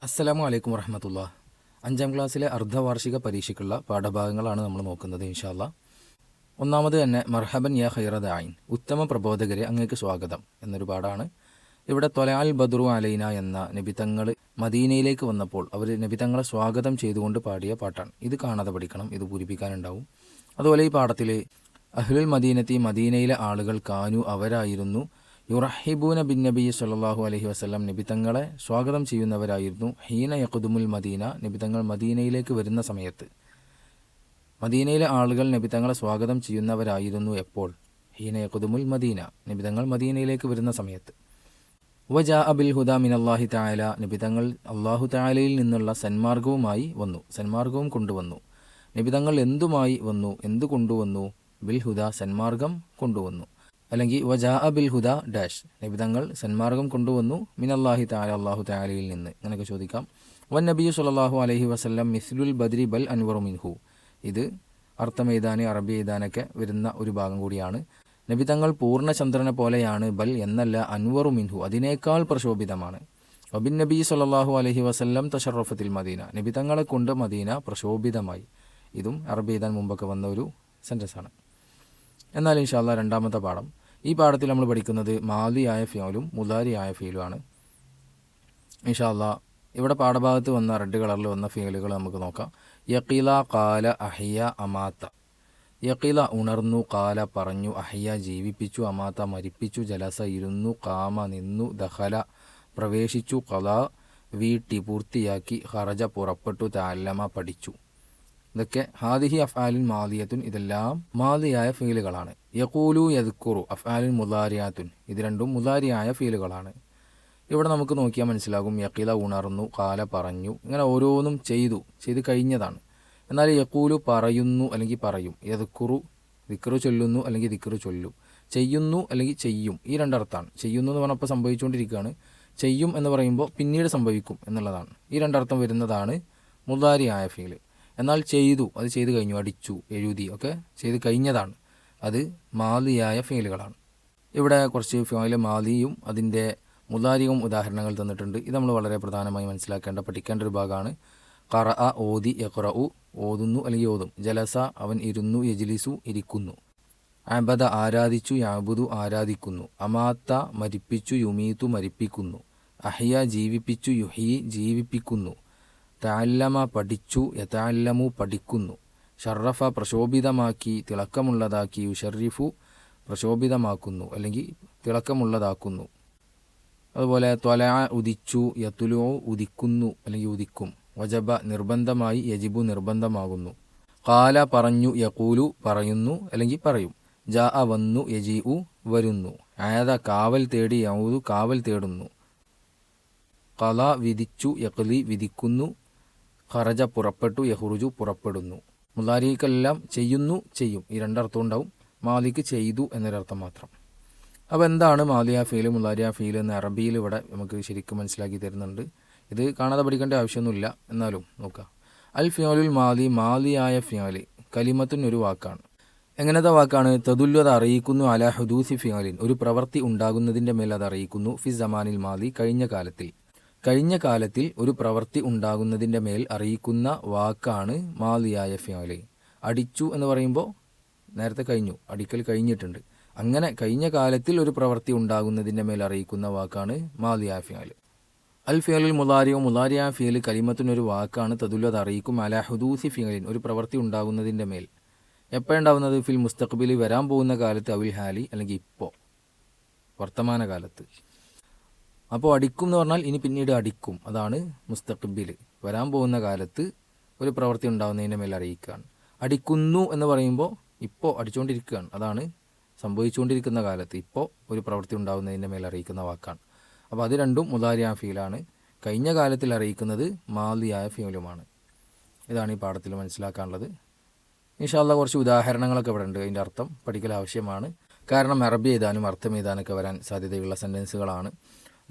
അസ്സലാമു അലൈക്കും വറഹമത്തുള്ള. 5ാം ക്ലാസ്സിലെ അർദ്ധവാർഷിക പരീക്ഷയ്ക്കുള്ള പാഠഭാഗങ്ങളാണ് നമ്മൾ നോക്കുന്നത് ഇൻഷാ അല്ലാ. ഒന്നാമത് തന്നെ മർഹബൻ യാ ഖൈറദായിൻ, ഉത്തമ പ്രബോധകരെ അങ്ങേക്ക് സ്വാഗതം എന്നൊരു പാഠമാണ്. ഇവിടെ ത്വലഅൽ ബദ്റു അലൈന എന്ന നബിതങ്ങൾ മദീനയിലേക്ക് വന്നപ്പോൾ അവർ നബിതങ്ങളെ സ്വാഗതം ചെയ്തുകൊണ്ട് പാടിയ പാട്ടാണ്. ഇത് കാണാതെ പഠിക്കണം, ഇത് പൂരിപ്പിക്കാനുണ്ടാവും. അതുപോലെ ഈ പാഠത്തിൽ അഹ്ലുൽ മദീനത്തി, മദീനയിലെ ആളുകൾ, കാനു അവരായിരുന്നു, യുറഹിബൂന ബിൻ നബി സല്ലല്ലാഹു അലൈഹി വസല്ലം നബിതങ്ങളെ സ്വാഗതം ചെയ്യുന്നവരായിരുന്നു. ഹീന യഖ്ദുമുൽ മദീന, നബിതങ്ങൾ മദീനയിലേക്ക് വരുന്ന സമയത്ത്. മദീനയിലെ ആളുകൾ നബിതങ്ങളെ സ്വാഗതം ചെയ്യുന്നവരായിരുന്നു എപ്പോൾ? ഹീന യഖ്ദുമുൽ മദീന, നബിതങ്ങൾ മദീനയിലേക്ക് വരുന്ന സമയത്ത്. വജാ ബിൽ ഹുദ മിനല്ലാഹി തആല, നബിതങ്ങൾ അല്ലാഹു തആലയിൽ നിന്നുള്ള സന്മാർഗവുമായി വന്നു, സന്മാർഗവും കൊണ്ടുവന്നു. നബിതങ്ങൾ എന്തുമായി വന്നു, എന്തു കൊണ്ടുവന്നു? ബിൽ ഹുദ, സന്മാർഗം കൊണ്ടുവന്നു. അല്ലെങ്കിൽ വജാ ബിൽ ഹുദ ഡാഷ്, നബിതങ്ങൾ സന്മാർഗം കൊണ്ടുവന്നു മിനല്ലാഹി തആല, അല്ലാഹു തആലയിൽ നിന്ന്. അങ്ങനെയൊക്കെ ചോദിക്കാം. വൻ നബിയു സല്ലല്ലാഹു അലൈഹി വസല്ലം മിസ്ലുൽ ബദ്രി ബൽ അൻവറു മിൻഹു, ഇത് അർത്ഥം എഴുതാൻ, അറബി എഴുതാനൊക്കെ വരുന്ന ഒരു ഭാഗം കൂടിയാണ്. നബിതങ്ങൾ പൂർണ്ണചന്ദ്രനെ പോലെയാണ്, ബൽ എന്നല്ല, അൻവറു മിൻഹു അതിനേക്കാൾ പ്രശോഭിതമാണ്. വബിൻ നബി സല്ലല്ലാഹു അലൈഹി വസല്ലം തശറഫത്തിൽ മദീന, നബിതങ്ങളെ കൊണ്ട് മദീന പ്രശോഭിതമായി. ഇതും അറബി എഴുതാൻ മുമ്പൊക്കെ വന്ന ഒരു സെൻറ്റൻസാണ്. എന്നാൽ ഇൻഷാ അല്ലാ രണ്ടാമത്തെ പാഠം. ഈ പാഠത്തിൽ നമ്മൾ പഠിക്കുന്നത് മാദിയായ ഫിയലും മുദാരിയായ ഫിയലുമാണ്. ഇൻഷാ അല്ലാ ഇവിടെ പാഠഭാഗത്ത് വന്ന റെഡ് കളറിൽ വന്ന ഫിയലുകൾ നമുക്ക് നോക്കാം. യഖീല, ഖാല, അഹിയ, അമാത്ത. യഖീല ഉണർന്നു, ഖാല പറഞ്ഞു, അഹിയ ജീവിപ്പിച്ചു, അമാത്ത മരിപ്പിച്ചു, ജലസ ഇരുന്നു, ഖാമ നിന്നു, ദഖല പ്രവേശിച്ചു, ഖല വീട്ടി പൂർത്തിയാക്കി, ഖറജ പുറപ്പെട്ടു, തഅല്ലമ പഠിച്ചു. ഇതൊക്കെ ഹാദിഹി അഫ്ആലുൻ മാദിയത്തുൻ, ഇതെല്ലാം മാദിയായ ഫീലുകളാണ്. യഖൂലു, യദ്കുറു അഫ്ആലുൻ മുദാരിയാത്തുൻ, ഇത് രണ്ടും മുദാരിയായ ഫീലുകളാണ്. ഇവിടെ നമുക്ക് നോക്കിയാൽ മനസ്സിലാകും. യഖീല ഉണർന്നു, ഖാല പറഞ്ഞു, ഇങ്ങനെ ഓരോന്നും ചെയ്ത് കഴിഞ്ഞതാണ്. എന്നാൽ യഖൂലു പറയുന്നു അല്ലെങ്കിൽ പറയും, യദ്കുറു ദിക്റ് ചൊല്ലുന്നു അല്ലെങ്കിൽ ദിക്റ് ചൊല്ലും, ചെയ്യുന്നു അല്ലെങ്കിൽ ചെയ്യും, ഈ രണ്ടർത്ഥമാണ്. ചെയ്യുന്നു എന്ന് പറഞ്ഞപ്പോൾ സംഭവിച്ചുകൊണ്ടിരിക്കുകയാണ്, ചെയ്യും എന്ന് പറയുമ്പോൾ പിന്നീട് സംഭവിക്കും എന്നുള്ളതാണ്. ഈ രണ്ടർത്ഥം വരുന്നതാണ് മുദാരിയായ ഫീല്. എന്നാൽ ചെയ്തു, അത് ചെയ്ത് കഴിഞ്ഞു, അടിച്ചു, എഴുതി ഒക്കെ ചെയ്ത് കഴിഞ്ഞതാണ്, അത് മാദിയായ ഫീലുകളാണ്. ഇവിടെ കുറച്ച് ഫീല് മാദിയും അതിൻ്റെ മുദാരിയും ഉദാഹരണങ്ങൾ തന്നിട്ടുണ്ട്. ഇത് നമ്മൾ വളരെ പ്രധാനമായി മനസ്സിലാക്കേണ്ട, പഠിക്കേണ്ട ഒരു ഭാഗമാണ്. ഖറഅ ഓതി, യഖ്റഉ ഓതുന്നു അല്ലെങ്കിൽ ഓതും, ജലസ അവൻ ഇരുന്നു, യജ്ലിസു ഇരിക്കുന്നു, അബദ ആരാധിച്ചു, യഅബുദു ആരാധിക്കുന്നു, അമാത്ത മരിപ്പിച്ചു, യുമീതു മരിപ്പിക്കുന്നു, അഹ്യ ജീവിപ്പിച്ചു, യുഹ്യി ജീവിപ്പിക്കുന്നു, തഅല്ലമ പഠിച്ചു, യതഅല്ലമു പഠിക്കുന്നു, ഷറഫ പ്രശോഭിതമാക്കി, തിളക്കമുള്ളതാക്കി, യുഷറിഫു പ്രശോഭിതമാക്കുന്നു അല്ലെങ്കിൽ തിളക്കമുള്ളതാക്കുന്നു. അതുപോലെ ത്വലഅ ഉദിച്ചു, യത്ലു ഉദിക്കുന്നു അല്ലെങ്കിൽ ഉദിക്കും, വജബ നിർബന്ധമായി, യജിബു നിർബന്ധമാകുന്നു, ഖാല പറഞ്ഞു, യഖൂലു പറയുന്നു അല്ലെങ്കിൽ പറയും, ജാഅ വന്നു, യജീഉ വരുന്നു, ആദ കാവൽ തേടി, യഊദു കാവൽ തേടുന്നു, ഖല വിധിച്ചു, യഖ്ലി വിധിക്കുന്നു, ഖറജ പുറപ്പെട്ടു, യഖ്റുജു പുറപ്പെടുന്നു. മുദാരിക്കെല്ലാം ചെയ്യുന്നു, ചെയ്യും, ഈ രണ്ടർത്ഥം ഉണ്ടാവും. മാലിക്ക് ചെയ്തു എന്നൊരർത്ഥം മാത്രം. അപ്പോൾ എന്താണ് മാദിയ ഫീല്, മുദാരിയ ഫീല് എന്ന് അറബിയിൽ ഇവിടെ നമുക്ക് ശരിക്കും മനസ്സിലാക്കി തരുന്നുണ്ട്. ഇത് കാണാതെ പഠിക്കേണ്ട ആവശ്യമൊന്നുമില്ല, എന്നാലും നോക്കാം. അൽ ഫിയോലുൽ മാദി, മാദിയായ ഫിയോല് കലിമത്തുൻ ഒരു വാക്കാണ്. എങ്ങനത്തെ വാക്കാണ്? തദുല്ലു, അത് അറിയിക്കുന്നു, അലാ ഹുദൂസി ഫിയോലിൻ ഒരു പ്രവൃത്തി ഉണ്ടാകുന്നതിൻ്റെ മേൽ അത് അറിയിക്കുന്നു, ഫി സമാനിൽ മാദി കഴിഞ്ഞ കാലത്തിൽ ഒരു പ്രവൃത്തി ഉണ്ടാകുന്നതിൻ്റെ മേൽ അറിയിക്കുന്ന വാക്കാണ് മാദിയായ ഫിയോല്. അടിച്ചു എന്ന് പറയുമ്പോൾ നേരത്തെ കഴിഞ്ഞു, അടിക്കൽ കഴിഞ്ഞിട്ടുണ്ട്. അങ്ങനെ കഴിഞ്ഞ കാലത്തിൽ ഒരു പ്രവൃത്തി ഉണ്ടാകുന്നതിൻ്റെ മേൽ അറിയിക്കുന്ന വാക്കാണ് മാദിയായ ഫിയോല്. അൽ ഫിയലുൽ മുദാരിയോ, മുദാരിയ ഫിയൽ കലിമത്തിനൊരു വാക്കാണ്. തദുല്ലു, അത് അറിയിക്കും, അലാ ഹുദൂസി ഫിയലിൻ ഒരു പ്രവൃത്തി ഉണ്ടാകുന്നതിൻ്റെ മേൽ. എപ്പോഴുണ്ടാകുന്നത്? ഫിൽ മുസ്തഖ്ബിലി വരാൻ പോകുന്ന കാലത്ത്, അവിൽ ഹാലി അല്ലെങ്കിൽ ഇപ്പോൾ വർത്തമാന കാലത്ത്. അപ്പോൾ അടിക്കും എന്ന് പറഞ്ഞാൽ ഇനി പിന്നീട് അടിക്കും, അതാണ് മുസ്തഖ്ബിൽ. വരാൻ പോകുന്ന കാലത്ത് ഒരു പ്രവൃത്തി ഉണ്ടാകുന്നതിൻ്റെ മേൽ അറിയിക്കുകയാണ്. അടിക്കുന്നു എന്ന് പറയുമ്പോൾ ഇപ്പോൾ അടിച്ചുകൊണ്ടിരിക്കുകയാണ്, അതാണ് സംഭവിച്ചുകൊണ്ടിരിക്കുന്ന കാലത്ത്, ഇപ്പോൾ ഒരു പ്രവൃത്തി ഉണ്ടാകുന്നതിൻ്റെ മേൽ അറിയിക്കുന്ന വാക്കാണ്. അപ്പോൾ അത് രണ്ടും മുദാരിയ ഫീലാണ്. കഴിഞ്ഞ കാലത്തിൽ അറിയിക്കുന്നത് മാദിയായ ഫീലുമാണ്. ഇതാണ് ഈ പാഠത്തിൽ മനസ്സിലാക്കാനുള്ളത്. ഇൻഷാ അല്ലാഹ് കുറച്ച് ഉദാഹരണങ്ങളൊക്കെ ഇവിടെ ഉണ്ട്, അതിൻ്റെ അർത്ഥം പഠിക്കൽ ആവശ്യമാണ്. കാരണം അറബി എഴുതാനും അർത്ഥം എഴുതാനൊക്കെ വരാൻ സാധ്യതയുള്ള സെൻറ്റൻസുകളാണ്.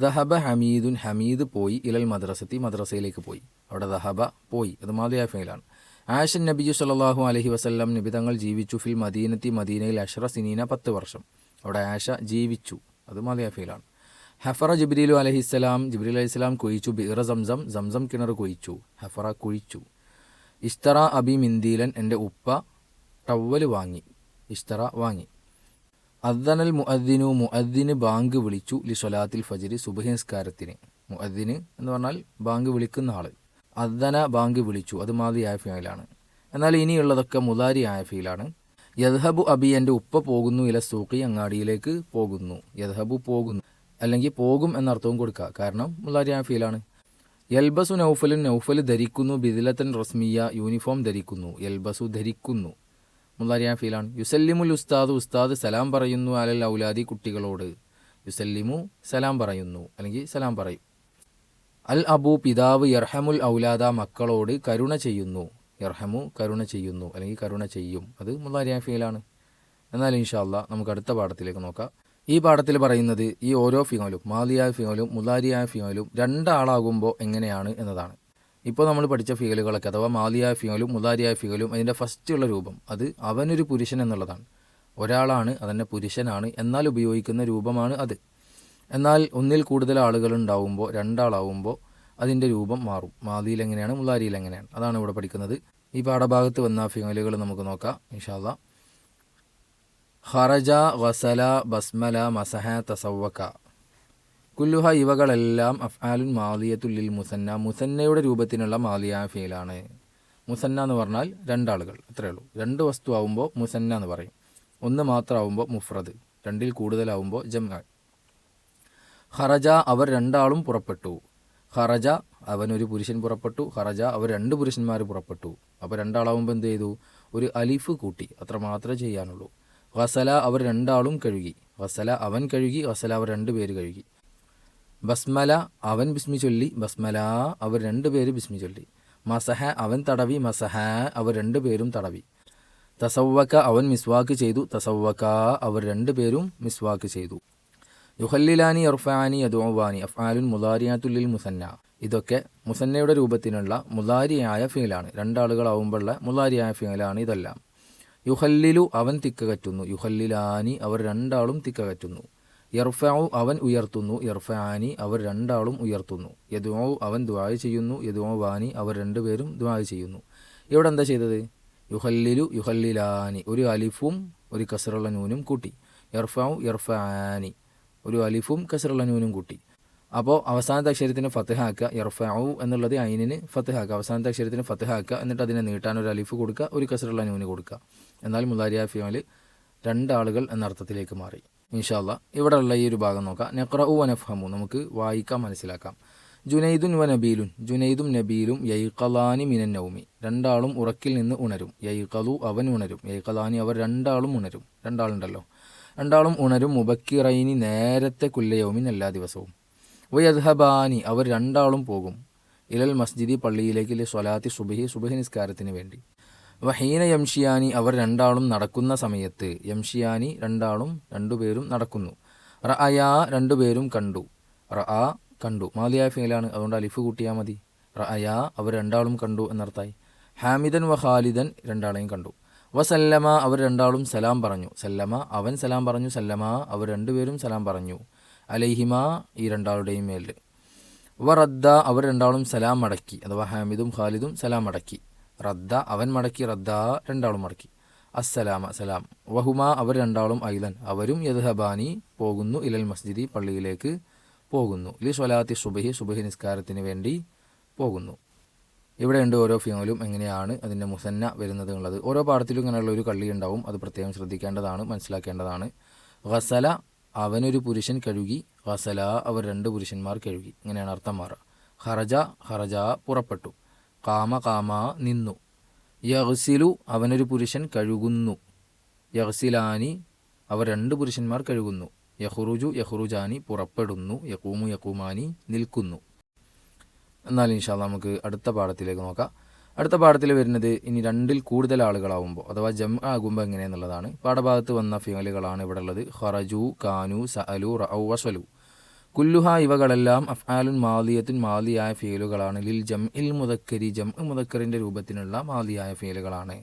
ദഹബ ഹമീദുൻ, ഹമീദ് പോയി, ഇലൽ മദ്രസത്തി മദ്രസയിലേക്ക് പോയി, അവിടെ ദഹബ പോയി, അത് മാദിയ ഫീലാണ്. ആഷൻ നബിയു സല്ലല്ലാഹു അലൈഹി വസല്ലം നബിതങ്ങൾ ജീവിച്ചു, ഫിൽ മദീനത്തി മദീനയിൽ, അഷ്റ സിനീന 10 വർഷം, അവിടെ ആഷ ജീവിച്ചു, അത് മാദിയ ഫീലാണ്. ഹഫറ ജിബ്രീലു അലഹിസ്സലാം, ജിബ്രീൽ അലൈഹിസ്സലാം കുഴിച്ചു. ബിഇറ സംസം, സംസം കിണർ കുഴിച്ചു. ഹഫറ കുഴിച്ചു. ഇഷ്തറ അബി മിന്ദീലൻ, എൻ്റെ ഉപ്പ ടവ്വല് വാങ്ങി. ഇഷ്തറ വാങ്ങി. അദ്ദനൽ മുഅദ്ദിനു, മുഅദ്ദിന് ബാങ്ക് വിളിച്ചു. ലി സ്വലാത്തിൽ ഫജ്രി, സുബ്ഹി നിസ്കാരത്തിന്. മുഅദ്ദിന് എന്ന് പറഞ്ഞാൽ ബാങ്ക് വിളിക്കുന്ന ആൾ. അദ്ദന ബാങ്ക് വിളിച്ചു, അത് മാദിയായ ഫീലാണ്. എന്നാൽ ഇനിയുള്ളതൊക്കെ മുദാരിയായ ഫീലാണ്. യദ്ഹബു അബി, എൻ്റെ ഉപ്പ പോകുന്നു. ഇല സൂഖി, അങ്ങാടിയിലേക്ക് പോകുന്നു. യദ്ഹബു പോകുന്നു, അല്ലെങ്കിൽ പോകും എന്നർത്ഥവും കൊടുക്കുക, കാരണം മുദാരിയായ ഫീലാണ്. യൽബസു നൗഫലുൻ, നൗഫൽ ധരിക്കുന്നു. ബിദിലത്തൻ റസ്മിയ, യൂണിഫോം ധരിക്കുന്നു. യൽബസു ധരിക്കുന്നു, മുദാരിയായ ഫീലാണ്. യുസല്ലിമുൽ ഉസ്താദ്, ഉസ്താദ് സലാം പറയുന്നു. അലൽ ഔലാദി, കുട്ടികളോട്. യുസല്ലിമു സലാം പറയുന്നു, അല്ലെങ്കിൽ സലാം പറയും. അൽ അബു, പിതാവ്. യർഹമുൽ ഔലാദ, മക്കളോട് കരുണ ചെയ്യുന്നു. യർഹമു കരുണ ചെയ്യുന്നു, അല്ലെങ്കിൽ കരുണ ചെയ്യും, അത് മുദാരിയായ ഫീലാണ്. എന്നാൽ ഇൻഷാ അല്ലാഹ് നമുക്ക് അടുത്ത പാഠത്തിലേക്ക് നോക്കാം. ഈ പാഠത്തിൽ പറയുന്നത് ഈ ഓരോ ഫിയോലും, മാദിയായ ഫിയോലും മുദാരിയായ ഫിയോലും രണ്ടാളാകുമ്പോൾ എങ്ങനെയാണ് എന്നതാണ്. ഇപ്പോൾ നമ്മൾ പഠിച്ച ഫിയലുകളൊക്കെ, അഥവാ മാദിയായ ഫിയോലും മുദാരിയായ ഫിയോലും, അതിൻ്റെ ഫസ്റ്റുള്ള രൂപം അത് അവനൊരു പുരുഷൻ എന്നുള്ളതാണ്. ഒരാളാണ്, അതന്നെ പുരുഷനാണ്, എന്നാൽ ഉപയോഗിക്കുന്ന രൂപമാണ് അത്. എന്നാൽ ഒന്നിൽ കൂടുതൽ ആളുകൾ ഉണ്ടാവുമ്പോൾ, രണ്ടാളാവുമ്പോൾ അതിൻ്റെ രൂപം മാറും. മാദിയിൽ എങ്ങനെയാണ്, മുദാരിയിൽ എങ്ങനെയാണ്, അതാണ് ഇവിടെ പഠിക്കുന്നത്. ഈ പാഠഭാഗത്ത് വന്ന ഫിയലുകൾ നമുക്ക് നോക്കാം ഇൻഷാ അല്ലാഹ്. ഖറജ, ഗസല, ബസ്മല, മസഹ, തസവ്വക. കുല്ലുഹ, ഇവകളെല്ലാം അഫ്ആലുൻ മാദിയത്തുൽ ലിൽ മുസന്ന, മുസന്നയുടെ രൂപത്തിനുള്ള മാദിയായ ഫീലാണ്. മുസന്ന എന്ന് പറഞ്ഞാൽ രണ്ടാളുകൾ, അത്രയേ ഉള്ളൂ. രണ്ട് വസ്തു ആവുമ്പോൾ മുസന്ന എന്ന് പറയും. ഒന്ന് മാത്രമാവുമ്പോൾ മുഫ്രദ്, രണ്ടിൽ കൂടുതലാവുമ്പോൾ ജംഅ. ഖറജ, അവർ രണ്ടാളും പുറപ്പെട്ടു. ഖറജ, അവനൊരു പുരുഷൻ പുറപ്പെട്ടു. ഖറജ, അവർ രണ്ട് പുരുഷന്മാർ പുറപ്പെട്ടു. അപ്പോൾ രണ്ടാളാവുമ്പോൾ എന്ത് ചെയ്തു, ഒരു അലിഫ് കൂട്ടി, അത്ര മാത്രമേ ചെയ്യാനുള്ളൂ. ഗസല, അവർ രണ്ടാളും കഴുകി. ഗസല, അവൻ കഴുകി. ഗസല, അവർ രണ്ടുപേര് കഴുകി. ബസ്മല, അവൻ ബിസ്മി ചൊല്ലി. ബസ്മല, അവർ രണ്ടുപേര് ബിസ്മി ചൊല്ലി. മസഹ, അവൻ തടവി. മസഹ, അവർ രണ്ടുപേരും തടവി. തസവ്വക, അവൻ മിസ്വാക്ക് ചെയ്തു. തസവ്വക, അവർ രണ്ടുപേരും മിസ്വാക്ക് ചെയ്തു. യുഹല്ലിലാനി, യർഫാനി, യദുവാനി. അഫ്ആലുൻ മുദാരിയാത്തുൽ ലിൽ മുസന്ന. ഇതൊക്കെ മുസന്നയുടെ രൂപത്തിനുള്ള മുദാരിയായ ഫീലാണ്. രണ്ടാളുകളാവുമ്പോഴുള്ള മുദാരിയായ ഫീലാണ് ഇതെല്ലാം. യുഹല്ലിലു, അവൻ തിക്കകറ്റുന്നു. യുഹല്ലിലാനി, അവർ രണ്ടാളും തിക്കകറ്റുന്നു. യർഫഉ, അവൻ ഉയർത്തുന്നു. യർഫാനി, അവർ രണ്ടാളും ഉയർത്തുന്നു. യദുഉ, അവൻ ദുആ ചെയ്യുന്നു. യദുവാനി, അവർ രണ്ടുപേരും ദുആ ചെയ്യുന്നു. ഇവിടെ എന്താ ചെയ്തത്, യുഹല്ലിലു, യുഹല്ലിലാനി, ഒരു അലിഫും ഒരു കസ്റുള്ള നൂനും കൂട്ടി. യർഫഉ, യർഫാനി, ഒരു അലിഫും കസ്റുള്ള നൂനും കൂട്ടി. അപ്പോൾ അവസാനത്തെ അക്ഷരത്തിന് ഫത്ഹാക്കുക. യർഫഉ എന്നുള്ളത് ഐനിന് ഫത്ഹാക്കുക. അവസാനത്തെ അക്ഷരത്തിന് ഫത്ഹാക്കുക, എന്നിട്ട് അതിനെ നീട്ടാൻ ഒരു അലിഫ് കൊടുക്കുക, ഒരു കസ്റുള്ള നൂന് കൊടുക്കുക. എന്നാൽ മുദാരിയ ഫിയോല് രണ്ടാളുകൾ എന്നർത്ഥത്തിലേക്ക് മാറി. ഇൻഷാ അല്ലാഹ് ഇവിടെയുള്ള ഈ ഒരു ഭാഗം നോക്കാം. നഖ്റഉ വ നഫ്ഹമു, നമുക്ക് വായിക്കാം, മനസ്സിലാക്കാം. ജുനൈദുൻ വ നബീലുൻ, ജുനൈദും നബീലും യൈഖലാനി മിനൻ നൗമി, രണ്ടാളും ഉറക്കിൽ നിന്ന് ഉണരും. യൈഖലു, അവൻ ഉണരും. യൈഖലാനി, അവർ രണ്ടാളും ഉണരും. രണ്ടാളുണ്ടല്ലോ, രണ്ടാളും ഉണരും. മുബക്കിറൈനി, നേരത്തെ. കുല്ലയൗമിൻ, എല്ലാ ദിവസവും. വയദ്ഹബാനി, അവർ രണ്ടാളും പോകും. ഇലൽ മസ്ജിദി, പള്ളിയിലേക്ക്. ലി സ്വലാത്തി സുബ്ഹി, സുബ്ഹി നിസ്കാരത്തിന് വേണ്ടി. വഹീന യംഷിയാനി, അവർ രണ്ടാളും നടക്കുന്ന സമയത്ത്. യംഷിയാനി, രണ്ടാളും, രണ്ടുപേരും നടക്കുന്നു. റഅയാ, രണ്ടുപേരും കണ്ടു. റഅ, കണ്ടു, മാദിയായ ഫീലാണ്, അതുകൊണ്ട് അലിഫ് കൂട്ടിയാൽ മതി. റഅയാ, അവർ രണ്ടാളും കണ്ടു എന്നർത്ഥമായി. ഹാമിദൻ വ ഖാലിദൻ, രണ്ടാളെയും കണ്ടു. വസല്ലമ, അവർ രണ്ടാളും സലാം പറഞ്ഞു. സല്ലമ, അവൻ സലാം പറഞ്ഞു. സല്ലമ, അവർ രണ്ടുപേരും സലാം പറഞ്ഞു. അലൈഹിമ, ഈ രണ്ടാളുടെയും മേൽ. വറദ്ദ, അവർ രണ്ടാളും സലാം മടക്കി, അഥവാ ഹാമിദും ഖാലിദും സലാം മടക്കി. റദ്ദ, അവൻ മടക്കി. റദ്ദ, രണ്ടാളും മടക്കി. അസ്സലാമ, സലാം. വഹുമ, അവർ രണ്ടാളും ഐലൻ, അവരും. യദ്ഹബാനി, പോകുന്നു. ഇലൽ മസ്ജിദി, പള്ളിയിലേക്ക് പോകുന്നു. ലി സ്വലാത്തി സുബ്ഹി, സുബ്ഹി നിസ്കാരത്തിന് വേണ്ടി പോകുന്നു. ഇവിടെയുണ്ട് ഓരോ ഫിയോലും എങ്ങനെയാണ് അതിൻ്റെ മുസന്ന വരുന്നത് എന്നുള്ളത്. ഓരോ പാഠത്തിലും ഇങ്ങനെയുള്ള ഒരു കള്ളി ഉണ്ടാവും, അത് പ്രത്യേകം ശ്രദ്ധിക്കേണ്ടതാണ്, മനസ്സിലാക്കേണ്ടതാണ്. ഗസല, അവനൊരു പുരുഷൻ കഴുകി. ഗസല, അവർ രണ്ട് പുരുഷന്മാർ കഴുകി, ഇങ്ങനെയാണ് അർത്ഥം മാറുക. ഖറജ, ഖറജ, പുറപ്പെട്ടു. ഖാമ, ഖാമ, നിന്നു. യഗ്സിലു, അവനൊരു പുരുഷൻ കഴുകുന്നു. യഗ്സിലാനി, അവർ രണ്ട് പുരുഷന്മാർ കഴുകുന്നു. യഖ്റുജു, യഖ്റുജാനി, പുറപ്പെടുന്നു. യഖൂമു, യഖൂമാനി, നിൽക്കുന്നു. എന്നാൽ ഇൻഷാ അല്ലാഹ് നമുക്ക് അടുത്ത പാഠത്തിലേക്ക് നോക്കാം. അടുത്ത പാഠത്തിൽ വരുന്നത് ഇനി രണ്ടിൽ കൂടുതൽ ആളുകളാവുമ്പോൾ, അഥവാ ജംഅ ആകുമ്പോൾ എങ്ങനെയെന്നുള്ളതാണ്. പാഠഭാഗത്ത് വന്ന ഫിയലുകളാണ് ഇവിടെ ഉള്ളത്. ഖറജു, കാനു, സഅലു, റഔ, വസലു. കുല്ലുഹ, ഇവകളെല്ലാം അഫ്ആലുൻ മാദിയത്തുൻ, മാദിയായ ഫിയലുകളാണ്. ലിൽ ജംഇൽ മുദക്കരി, ജംഅ മുദക്കറിൻ്റെ രൂപത്തിനുള്ള മാദിയായ ഫിയലുകളാണ്.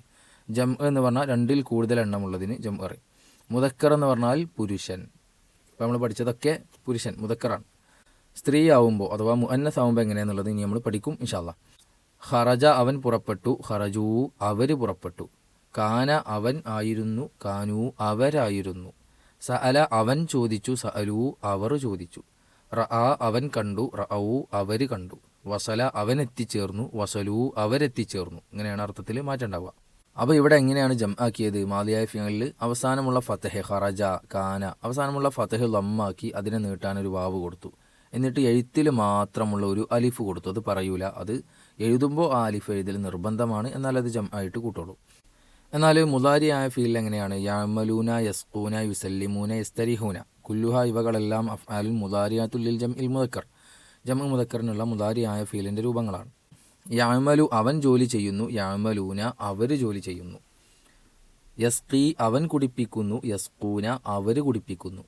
ജംഅ എന്ന് പറഞ്ഞാൽ രണ്ടിൽ കൂടുതൽ എണ്ണമുള്ളതിന് ജംഅ. മുദക്കർ എന്ന് പറഞ്ഞാൽ പുരുഷൻ. ഇപ്പോൾ നമ്മൾ പഠിച്ചതൊക്കെ പുരുഷൻ മുദക്കറാണ്. സ്ത്രീ ആവുമ്പോൾ അഥവാ മുഅന്നസ് ആവുമ്പോൾ എങ്ങനെയാണെന്നുള്ളത് ഇനി നമ്മൾ പഠിക്കും ഇൻഷാ അല്ലാഹ്. ഖറജ അവൻ പുറപ്പെട്ടു, ഖറജൂ അവർ പുറപ്പെട്ടു. കാന അവൻ ആയിരുന്നു, കാനൂ അവരായിരുന്നു. സഅല അവൻ ചോദിച്ചു, സഅലൂ അവർ ചോദിച്ചു. റഅ അവൻ കണ്ടു, റഅഊ അവർ കണ്ടു. വസല അവൻ എത്തിച്ചേർന്നു, വസലൂ അവരെത്തിച്ചേർന്നു. ഇങ്ങനെയാണ് അർത്ഥത്തിൽ മാറ്റമുണ്ടാവുക. അപ്പോൾ ഇവിടെ എങ്ങനെയാണ് ജംആക്കിയത്? മാദിയായ ഫിഅലിൽ അവസാനമുള്ള ഫതഹ് ഖറജ കാന അവസാനമുള്ള ഫതഹ് ലമ്മാക്കി അതിനെ നീട്ടാനൊരു വാവ് കൊടുത്തു. എന്നിട്ട് എഴുത്തിൽ മാത്രമുള്ള ഒരു അലിഫ് കൊടുത്തു. അത് പറയൂല, അത് എഴുതുമ്പോൾ ആ അലിഫ് എഴുതൽ നിർബന്ധമാണ്, എന്നാൽ അത് ജംആയിട്ട് കൂട്ടുള്ളൂ. എന്നാൽ മുദാരിയായ ഫീൽ എങ്ങനെയാണ്? യഅമലൂന, യസ്ഖൂന, യുസല്ലിമൂന, യസ്തരിഹൂന കുല്ലുഹ ഇവകളെല്ലാം അഫ്ആലുൽ മുദാരിയാത്തുൽ ലിൽ ജംഇൽ മുദക്കർ, ജംഉ മുദക്കറിനുള്ള മുദാരിയായ ഫീലിൻ്റെ രൂപങ്ങളാണ്. യഅമലു അവൻ ജോലി ചെയ്യുന്നു, യഅമലൂന അവർ ജോലി ചെയ്യുന്നു. യസ്ഖി അവൻ കുടിപ്പിക്കുന്നു, യസ്ഖൂന അവർ കുടിപ്പിക്കുന്നു.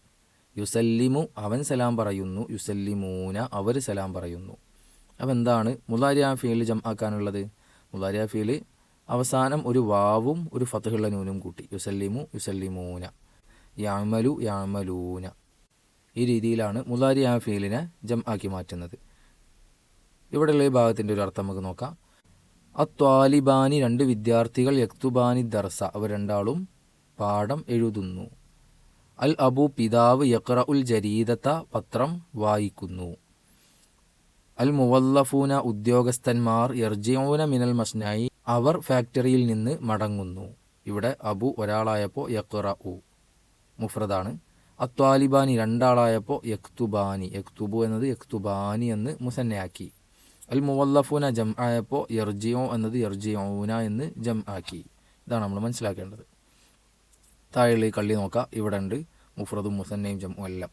യുസല്ലിമു അവൻ സലാം പറയുന്നു, യുസല്ലിമൂന അവർ സലാം പറയുന്നു. അപ്പോൾ എന്താണ് മുദാരിയായ ഫീൽ ജംആക്കാനുള്ളത്? മുദാരിയായ ഫീൽ അവസാനം ഒരു വാവും ഒരു ഫതഹുള്ള നൂനും കൂട്ടി യുസല്ലിമു, യുസല്ലിമൂന, യഅമലു, യഅമലൂന. ഈ രീതിയിലാണ് മുദാരിയായ ഫീലിനെ ജംആക്കി മാറ്റുന്നത്. ഇവിടെയുള്ള ഈ ഭാഗത്തിൻ്റെ ഒരു അർത്ഥം നമുക്ക് നോക്കാം. അത്വാലിബാനി രണ്ട് വിദ്യാർത്ഥികൾ, യക്തുബാനി ദർസ അവർ രണ്ടാളും പാഠം എഴുതുന്നു. അൽ അബു പിതാവ്, യഖ്റഉൽ ജരീദത പത്രം വായിക്കുന്നു. അൽ മുവല്ലഫൂന ഉദ്യോഗസ്ഥന്മാർ, യർജിഊന മിനൽ മസ്നഇ അവർ ഫാക്ടറിയിൽ നിന്ന് മടങ്ങുന്നു. ഇവിടെ അബു ഒരാളായപ്പോൾ യഖ്റഉ മുഫ്രദാണ്. അത്വാലിബാനി രണ്ടാളായപ്പോൾ യക്തുബാനി, യക്തുബു എന്നത് യക്തുബാനി എന്ന് മുസന്നയാക്കി. അൽ മുവല്ലഫൂന ജം ആയപ്പോൾ യർജിഊ എന്നത് യർജിഊന എന്ന് ജം ആക്കി. ഇതാണ് നമ്മൾ മനസ്സിലാക്കേണ്ടത്. താഴെ കള്ളി നോക്കാം. ഇവിടെ ഉണ്ട് മുഫ്രദും മുസന്നയും ജം എല്ലാം.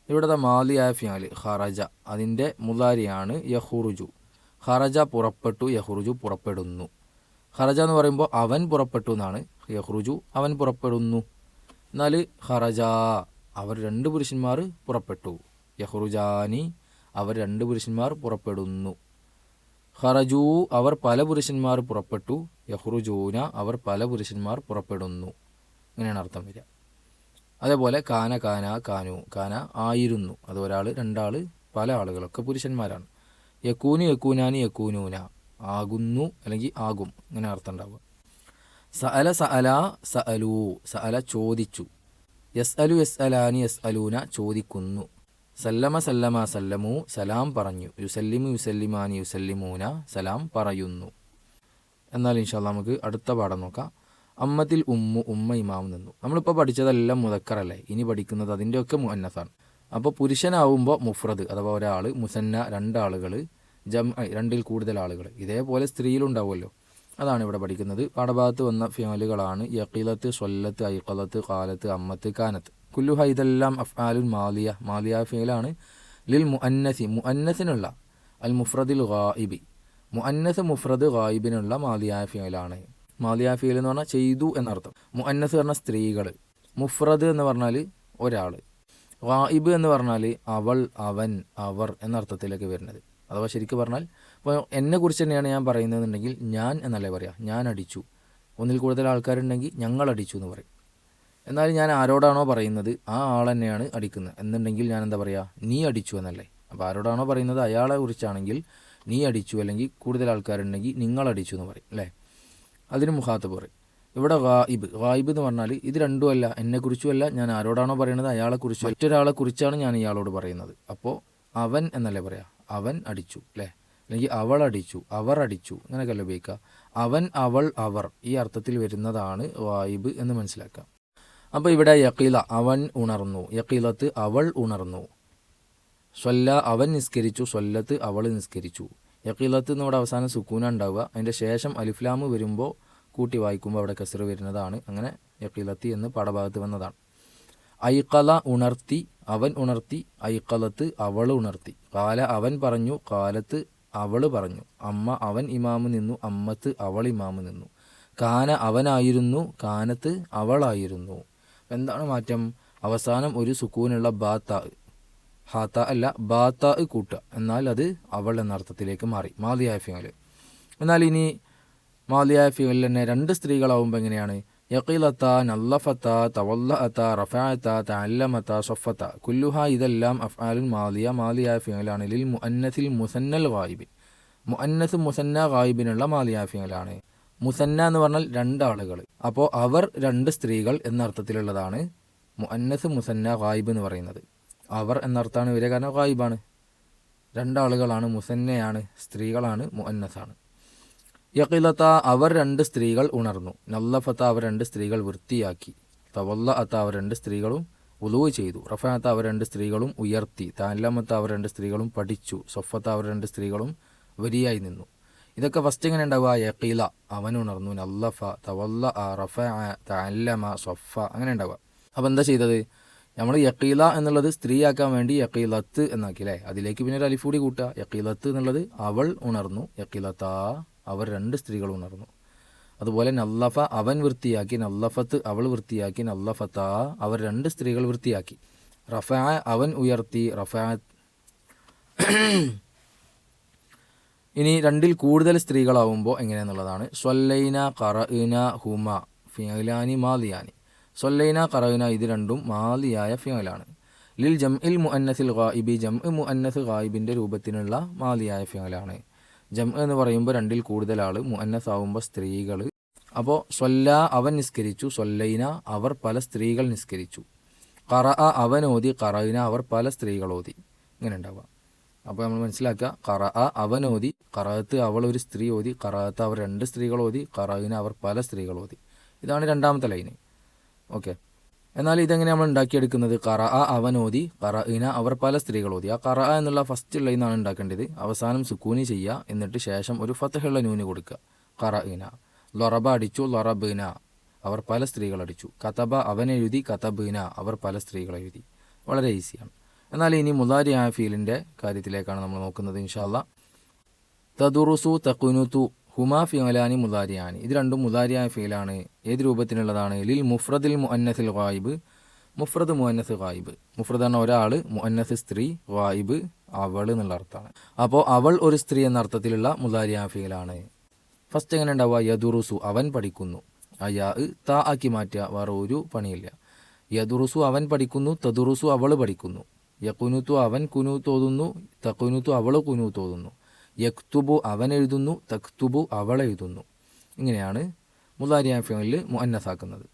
ഇവിടുത്തെ മാലിയായ ഫിഅൽ ഖറജ അതിൻ്റെ മുദാരിയാണ് യഖ്റുജു. ഖറജ പുറപ്പെട്ടു, യഖ്റുജു പുറപ്പെടുന്നു. ഖറജ എന്ന് പറയുമ്പോൾ അവൻ പുറപ്പെട്ടു എന്നാണ്, യഖ്റുജു അവൻ പുറപ്പെടുന്നു. എന്നാൽ ഖറജ അവർ രണ്ട് പുരുഷന്മാർ പുറപ്പെട്ടു, യഖ്റുജാനി അവർ രണ്ട് പുരുഷന്മാർ പുറപ്പെടുന്നു. ഖറജൂ അവർ പല പുരുഷന്മാർ പുറപ്പെട്ടു, യഖ്റുജൂന അവർ പല പുരുഷന്മാർ പുറപ്പെടുന്നു. ഇങ്ങനെയാണ് അർത്ഥം വരിക. അതേപോലെ കാന, കാന, കാനു കാന ആയിരുന്നു, അത് ഒരാൾ രണ്ടാൾ പല ആളുകളൊക്കെ പുരുഷന്മാരാണ്. യക്കൂനു, യക്കൂനാനി, യക്കൂനൂന ആകുന്നു അല്ലെങ്കിൽ ആകും, ഇങ്ങനെ അർത്ഥം ഉണ്ടാവുക. സഅല, സഅല, സഅലൂ സഅല ചോദിച്ചു. യസ്അലു, യസ്അലാനി, യസ്അലൂന ചോദിക്കുന്നു. സല്ലമ, സല്ലമ, സല്ലമു സലാം പറഞ്ഞു. യുസല്ലിമു, യുസല്ലിമാനി, യുസല്ലിമൂന സലാം പറയുന്നു. എന്നാൽ ഇൻഷാ അല്ലാഹ് നമുക്ക് അടുത്ത പാഠം നോക്കാം. അമ്മത്തിൽ ഉമ്മു ഉമ്മ ഇമാം നിന്നു. നമ്മളിപ്പോൾ പഠിച്ചതെല്ലാം മുദക്കറല്ലേ, ഇനി പഠിക്കുന്നത് അതിൻ്റെയൊക്കെ മുഅന്നസാണ്. അപ്പോൾ പുരുഷനാവുമ്പോൾ മുഫ്രദ് അഥവാ ഒരാൾ, മുസന്ന രണ്ടാളുകൾ, ജം രണ്ടിൽ കൂടുതൽ ആളുകൾ. ഇതേപോലെ സ്ത്രീയിലുണ്ടാവുമല്ലോ, അതാണ് ഇവിടെ പഠിക്കുന്നത്. പാഠഭാഗത്ത് വന്ന ഫിഅലുകളാണ് യഖീലത്ത്, സ്വല്ലത്ത്, ഐഖലത്ത്, ഖാലത്ത്, അമ്മത്ത്, കാനത്ത്. കുല്ലുഹ ഇതെല്ലാം അഫ്ആലുൽ മാലിയ, മാലിയ ഫിഅലാണ്. ലിൽ മുഅന്നസി മുഅന്നസിനുള്ള, അൽ മുഫ്രദിൽ ഗായിബി മുഅന്നസ് മുഫ്രദ് ഗായിബിനുള്ള മാലിയ ഫിഅലാണ്. മാലിയ ഫിഅൽ എന്ന് പറഞ്ഞാൽ ചെയ്തു എന്നർത്ഥം. മുഅന്നസ് പറഞ്ഞാൽ സ്ത്രീകൾ, മുഫ്രദ് എന്ന് പറഞ്ഞാൽ ഒരാൾ, ഗായിബ് എന്ന് പറഞ്ഞാൽ അവൾ, അവൻ, അവർ എന്നർത്ഥത്തിലേക്ക് വരുന്നത്. അഥവാ ശരിക്കും പറഞ്ഞാൽ ഇപ്പോൾ എന്നെക്കുറിച്ച് തന്നെയാണ് ഞാൻ പറയുന്നതെന്നുണ്ടെങ്കിൽ ഞാൻ എന്നല്ലേ പറയാം, ഞാൻ അടിച്ചു. ഒന്നിൽ കൂടുതൽ ആൾക്കാരുണ്ടെങ്കിൽ ഞങ്ങൾ അടിച്ചു എന്ന് പറയും. എന്നാൽ ഞാൻ ആരോടാണോ പറയുന്നത് ആ ആൾ തന്നെയാണ് അടിക്കുന്നത് എന്നുണ്ടെങ്കിൽ ഞാൻ എന്താ പറയുക, നീ അടിച്ചു എന്നല്ലേ. അപ്പോൾ ആരോടാണോ പറയുന്നത് അയാളെ കുറിച്ചാണെങ്കിൽ നീ അടിച്ചു, അല്ലെങ്കിൽ കൂടുതൽ ആൾക്കാരുണ്ടെങ്കിൽ നിങ്ങൾ അടിച്ചു എന്ന് പറയും അല്ലേ. അതിന് മുഖാത്തബ് പറയും. ഇവിടെ ഗായിബ്, ഗായിബ് എന്ന് പറഞ്ഞാൽ ഇത് രണ്ടുമല്ല, എന്നെക്കുറിച്ചുമല്ല, ഞാൻ ആരോടാണോ പറയുന്നത് അയാളെക്കുറിച്ചും മറ്റൊരാളെ കുറിച്ചാണ് ഞാൻ ഇയാളോട് പറയുന്നത്. അപ്പോൾ അവൻ എന്നല്ലേ പറയാം, അവൻ അടിച്ചു അല്ലേ, അല്ലെങ്കിൽ അവൾ അടിച്ചു, അവർ അടിച്ചു, അങ്ങനെയൊക്കെയല്ലേ ഉപയോഗിക്കുക. അവൻ, അവൾ, അവർ ഈ അർത്ഥത്തിൽ വരുന്നതാണ് ഗായിബ് എന്ന് മനസ്സിലാക്കാം. അപ്പോൾ ഇവിടെ യഖീല അവൻ ഉണർന്നു, യഖീലത്ത് അവൾ ഉണർന്നു. സ്വല്ല അവൻ നിസ്കരിച്ചു, സ്വല്ലത്ത് അവൾ നിസ്കരിച്ചു. യഖീലത്ത് എന്നിവിടെ അവസാനം സുക്കൂന ഉണ്ടാവുക, അതിൻ്റെ ശേഷം അലിഫ്ലാമ് വരുമ്പോൾ കൂട്ടി വായിക്കുമ്പോൾ അവിടെ കസ്ർ വരുന്നതാണ്. അങ്ങനെ യഖീലത്തി എന്ന് പാഠഭാഗത്ത് വന്നതാണ്. ഐഖല ഉണർത്തി, അവൻ ഉണർത്തി, ഐഖലത്ത് അവൾ ഉണർത്തി. ഖാല അവൻ പറഞ്ഞു, ഖാലത്ത് അവൾ പറഞ്ഞു. അമ്മ അവൻ ഇമാമ് നിന്നു, അമ്മത്ത് അവൾ ഇമാമ് നിന്നു. കാന അവനായിരുന്നു, കാനത്ത് അവളായിരുന്നു. എന്താണ് മാറ്റം? അവസാനം ഒരു സുക്കൂനുള്ള ബാത്ത, ഹാത്ത അല്ല ബാത്ത കൂട്ടുക, എന്നാൽ അത് അവൾ എന്ന അർത്ഥത്തിലേക്ക് മാറി മാദിയായ ഫിഅൽ. എന്നാൽ ഇനി മാദിയായ ഫിഅൽ തന്നെ രണ്ട് സ്ത്രീകളാവുമ്പോൾ എങ്ങനെയാണ്? യഖീലത, നല്ലഫത, തവല്ലഅത, റഫഅത, തഅല്ലമത, സഫത കുല്ലുഹ ഇതെല്ലാം അഫ്ആലുൻ മാദിയ, മാദിയായ ഫിഅലാണ്. ലിൽ മുഅന്നസിൽ മുസന്നൽ ഗായിബ്, മുഅന്നസ് മുസന്ന ഗായിബിനുള്ള മാദിയായ ഫിഅലാണ്. മുസന്ന എന്ന് പറഞ്ഞാൽ രണ്ടാളുകൾ, അപ്പോൾ അവർ രണ്ട് സ്ത്രീകൾ എന്നർത്ഥത്തിലുള്ളതാണ് മുഅന്നസ് മുസന്ന ഗായിബ് എന്ന് പറയുന്നത്. അവർ എന്നർത്ഥമാണ് വരിക, കാരണം ഗായിബാണ്, രണ്ടാളുകളാണ്, മുസന്നയാണ്, സ്ത്രീകളാണ്, മുഅന്നസാണ്. യഖീലത, അവർ രണ്ട് സ്ത്രീകൾ ഉണർന്നു. നല്ലഫത, അവർ രണ്ട് സ്ത്രീകൾ വൃത്തിയാക്കി. തവല്ലഅത, അവർ രണ്ട് സ്ത്രീകളും വുളൂ ചെയ്തു. റഫഅത, അവർ രണ്ട് സ്ത്രീകളും ഉയർത്തി. തഅല്ലമത, അവർ രണ്ട് സ്ത്രീകളും പഠിച്ചു. സഫത, അവർ രണ്ട് സ്ത്രീകളും വരിയായി നിന്നു. ഇതൊക്കെ ഫസ്റ്റ് എങ്ങനെ ഉണ്ടാവുക? യഖീല, അവൻ ഉണർന്നു. നല്ലഫ, തവല്ലഅ, റഫഅ, തഅല്ലമ, സഫ, അങ്ങനെ ഉണ്ടാവുക. അപ്പോൾ എന്താ ചെയ്തത്? നമ്മൾ യഖീല എന്നുള്ളത് സ്ത്രീയാക്കാൻ വേണ്ടി യഖീലത്ത് എന്നാക്കി അല്ലേ? അതിലേക്ക് പിന്നെ ഒരു അലിഫ് കൂടി കൂട്ടുക. യഖീലത്ത് എന്നുള്ളത് അവൾ ഉണർന്നു. യഖീലത, അവർ രണ്ട് സ്ത്രീകൾ ഉണർന്നു. അതുപോലെ നല്ലഫ, അവൻ വൃത്തിയാക്കി. നല്ലഫത്ത്, അവൾ വൃത്തിയാക്കി. നല്ലഫത, അവർ രണ്ട് സ്ത്രീകൾ വൃത്തിയാക്കി. റഫഅ, അവൻ ഉയർത്തി. റഫഅ. ഇനി രണ്ടിൽ കൂടുതൽ സ്ത്രീകളാവുമ്പോൾ എങ്ങനെയാണെന്നുള്ളതാണ്. സ്വല്ലൈന, ഖറഅന, ഹുമ ഫിഅലാനി മാദിയാനി. സ്വല്ലൈന, ഖറഅന ഇത് രണ്ടും മാദിയായ ഫിഅലാണ്. ലിൽ ജംഇൽ മുഅന്നസിൽ ഗായിബി, ജംഇ മുഅന്നസ് ഗായിബിൻ്റെ രൂപത്തിനുള്ള മാദിയായ ഫിഅലാണ്. ജംഇ എന്ന് പറയുമ്പോൾ രണ്ടിൽ കൂടുതൽ ആൾ, മുഅന്നസ് ആവുമ്പോൾ സ്ത്രീകൾ. അപ്പോൾ സ്വല്ല, അവൻ നിസ്കരിച്ചു. സ്വല്ലൈന, അവർ പല സ്ത്രീകൾ നിസ്കരിച്ചു. ഖറഅ, അവൻ ഓതി. ഖറഅന, അവർ പല സ്ത്രീകൾ ഓതി. ഇങ്ങനെ ഉണ്ടാവുക. അപ്പോൾ നമ്മൾ മനസ്സിലാക്കുക, ഖറഅ അവൻ ഓതി, ഖറഅത്ത് അവൾ ഒരു സ്ത്രീ ഓതി, ഖറഅത്ത് അവർ രണ്ട് സ്ത്രീകൾ ഓതി, ഖറഅന അവർ പല സ്ത്രീകൾ ഓതി. ഇതാണ് രണ്ടാമത്തെ ലൈന്. ഓക്കെ, എന്നാൽ ഇതെങ്ങനെ നമ്മൾ ഉണ്ടാക്കിയെടുക്കുന്നത്? ഖറഅ അവൻ ഓതി, ഖറഅന അവർ പല സ്ത്രീകൾ ഓതി. ആ ഖറഅ എന്നുള്ള ഫസ്റ്റ് ലൈനാണ് ഉണ്ടാക്കേണ്ടത്. അവസാനം സുക്കൂനി ചെയ്യുക, എന്നിട്ട് ശേഷം ഒരു ഫത്ഹുള്ള നൂന് കൊടുക്കുക. ഖറഅന. ലറബ അടിച്ചു, ലറബന അവർ പല സ്ത്രീകൾ അടിച്ചു. കതബ അവൻ എഴുതി, കതബന അവർ പല സ്ത്രീകൾ എഴുതി. വളരെ ഈസിയാണ്. എന്നാൽ ഇനി മുദാരിയായ ഫീലിൻ്റെ കാര്യത്തിലേക്കാണ് നമ്മൾ നോക്കുന്നത് ഇൻഷാ അല്ലാഹ്. തദുറുസു, തഖുനുതു ഹുമാ ഫിഅലാനി മുദാരിയാനി. ഇത് രണ്ടും മുദാരിയായ ഫീലാണ്. ഏത് രൂപത്തിനുള്ളതാണ്? ലിൽ മുഫ്രദിൽ മുഅന്നസിൽ ഗായിബ്, മുഫ്രദ് മുഅന്നസ് ഗായിബ്. മുഫ്രദ് ആണ് ഒരാൾ, മുഅന്നസ് സ്ത്രീ, ഗായിബ് അവൾ എന്നുള്ള അർത്ഥമാണ്. അപ്പോൾ അവൾ ഒരു സ്ത്രീ എന്ന അർത്ഥത്തിലുള്ള മുദാരിയായ ഫീലാണ്. ഫസ്റ്റ് എങ്ങനെ ഉണ്ടാവുക? യദുറുസു അവൻ പഠിക്കുന്നു. അയാ താ ആക്കി മാറ്റുക, വേറെ ഒരു പണിയില്ല. യദുറുസു അവൻ പഠിക്കുന്നു. തദുറുസു അവൾ പഠിക്കുന്നു. യഖുനുതു അവൻ കുനൂത്ത് ഓതുന്നു. തഖുനുതു അവൾ കുനൂത്ത് ഓതുന്നു. യക്തുബു അവൻ എഴുതുന്നു. തക്തുബു അവൾ എഴുതുന്നു. ഇങ്ങനെയാണ് മുദാരിയായ ഫിഅലിൽ മുഅന്നസാക്കുന്നത്.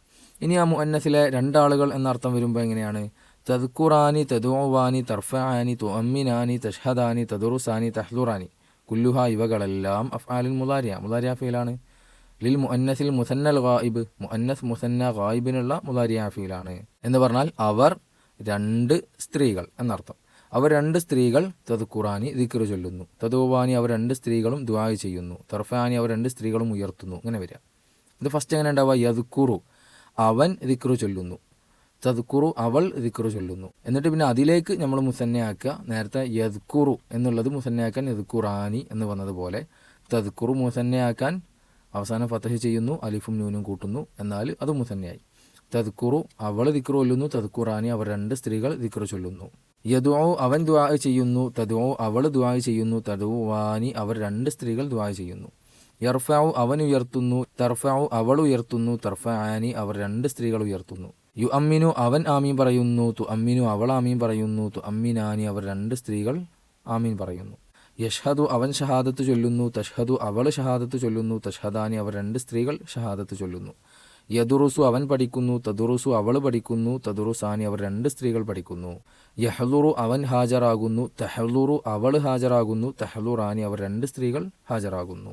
ഇനി ആ മുഅന്നസിലെ രണ്ടാളുകൾ എന്നർത്ഥം വരുമ്പോൾ എങ്ങനെയാണ്? തദ്കുറാനി, തദുവാനി, തർഫാനി, തുഅമ്മിനാനി, തഷ്ഹദാനി, തദുറുസാനി, തഹ്ലുറാനി കുല്ലുഹ ഇവകളെല്ലാം അഫ്ആലുൽ മുദാരിയ ഫിഅലാണ്. ലിൽ മുഅന്നസിൽ മുസന്നൽ ഗായിബ്, മുഅന്നസ് മുസന്ന ഗായിബിനുള്ള മുദാരിയ ഫിഅലാണ്. എന്ന് പറഞ്ഞാൽ അവർ രണ്ട് സ്ത്രീകൾ എന്നർത്ഥം. അവർ രണ്ട് സ്ത്രീകൾ തദ്കുറാനി ദിക്ർ ചൊല്ലുന്നു. തദുവാനി അവർ രണ്ട് സ്ത്രീകളും ദുആ ചെയ്യുന്നു. തർഫാനി അവർ രണ്ട് സ്ത്രീകളും ഉയർത്തുന്നു. ഇങ്ങനെ വരിക. ഇത് ഫസ്റ്റ് എങ്ങനെ ഉണ്ടാവുക? യദ്കുറു അവൻ ദിക്ർ ചൊല്ലുന്നു. തദ്കുറു അവൾ ദിക്ർ ചൊല്ലുന്നു. എന്നിട്ട് പിന്നെ അതിലേക്ക് നമ്മൾ മുസന്നയാക്കുക. നേരത്തെ യദ്കുറു എന്നുള്ളത് മുസന്നയാക്കാൻ യദ്കുറാനി എന്ന് വന്നതുപോലെ തദ്കുറു മുസന്നയാക്കാൻ അവസാനം ഫതഹ് ചെയ്യുന്നു, അലിഫും നൂനും കൂട്ടുന്നു, എന്നാൽ അത് മുസന്നയായി. തദ്കുറു അവൾ ദിക്ർ ചൊല്ലുന്നു. തദ്കുറാനി അവർ രണ്ട് സ്ത്രീകൾ ദിക്ർ ചൊല്ലുന്നു. യദുഉ അവൻ ദുആ ചെയ്യുന്നു. തദുഉ അവൾ ദുആ ചെയ്യുന്നു. തദുവാനി അവർ രണ്ട് സ്ത്രീകൾ ദുആ ചെയ്യുന്നു. യർഫഉ അവൻ ഉയർത്തുന്നു. തർഫഉ അവൾ ഉയർത്തുന്നു. തർഫആനി അവർ രണ്ട് സ്ത്രീകൾ ഉയർത്തുന്നു. യുഅമ്മിനു അവൻ ആമീൻ പറയുന്നു. തുഅമ്മിനു അവൾ ആമീൻ പറയുന്നു. തുഅമ്മിനാനി അവർ രണ്ട് സ്ത്രീകൾ ആമീൻ പറയുന്നു. യഷ്ഹദു അവൻ ഷഹാദത്ത് ചൊല്ലുന്നു. തഷ്ഹദു അവൾ ഷഹാദത്ത് ചൊല്ലുന്നു. തഷ്ഹദാനി അവർ രണ്ട് സ്ത്രീകൾ ഷഹാദത്ത് ചൊല്ലുന്നു. യദുറുസു അവൻ പഠിക്കുന്നു. തദുറുസു അവൾ പഠിക്കുന്നു. തദുറുസാനി അവർ രണ്ട് സ്ത്രീകൾ പഠിക്കുന്നു. യഹ്ലുറു അവൻ ഹാജരാകുന്നു. തഹ്ലുറു അവൾ ഹാജരാകുന്നു. തഹ്ലുറാനി അവർ രണ്ട് സ്ത്രീകൾ ഹാജരാകുന്നു.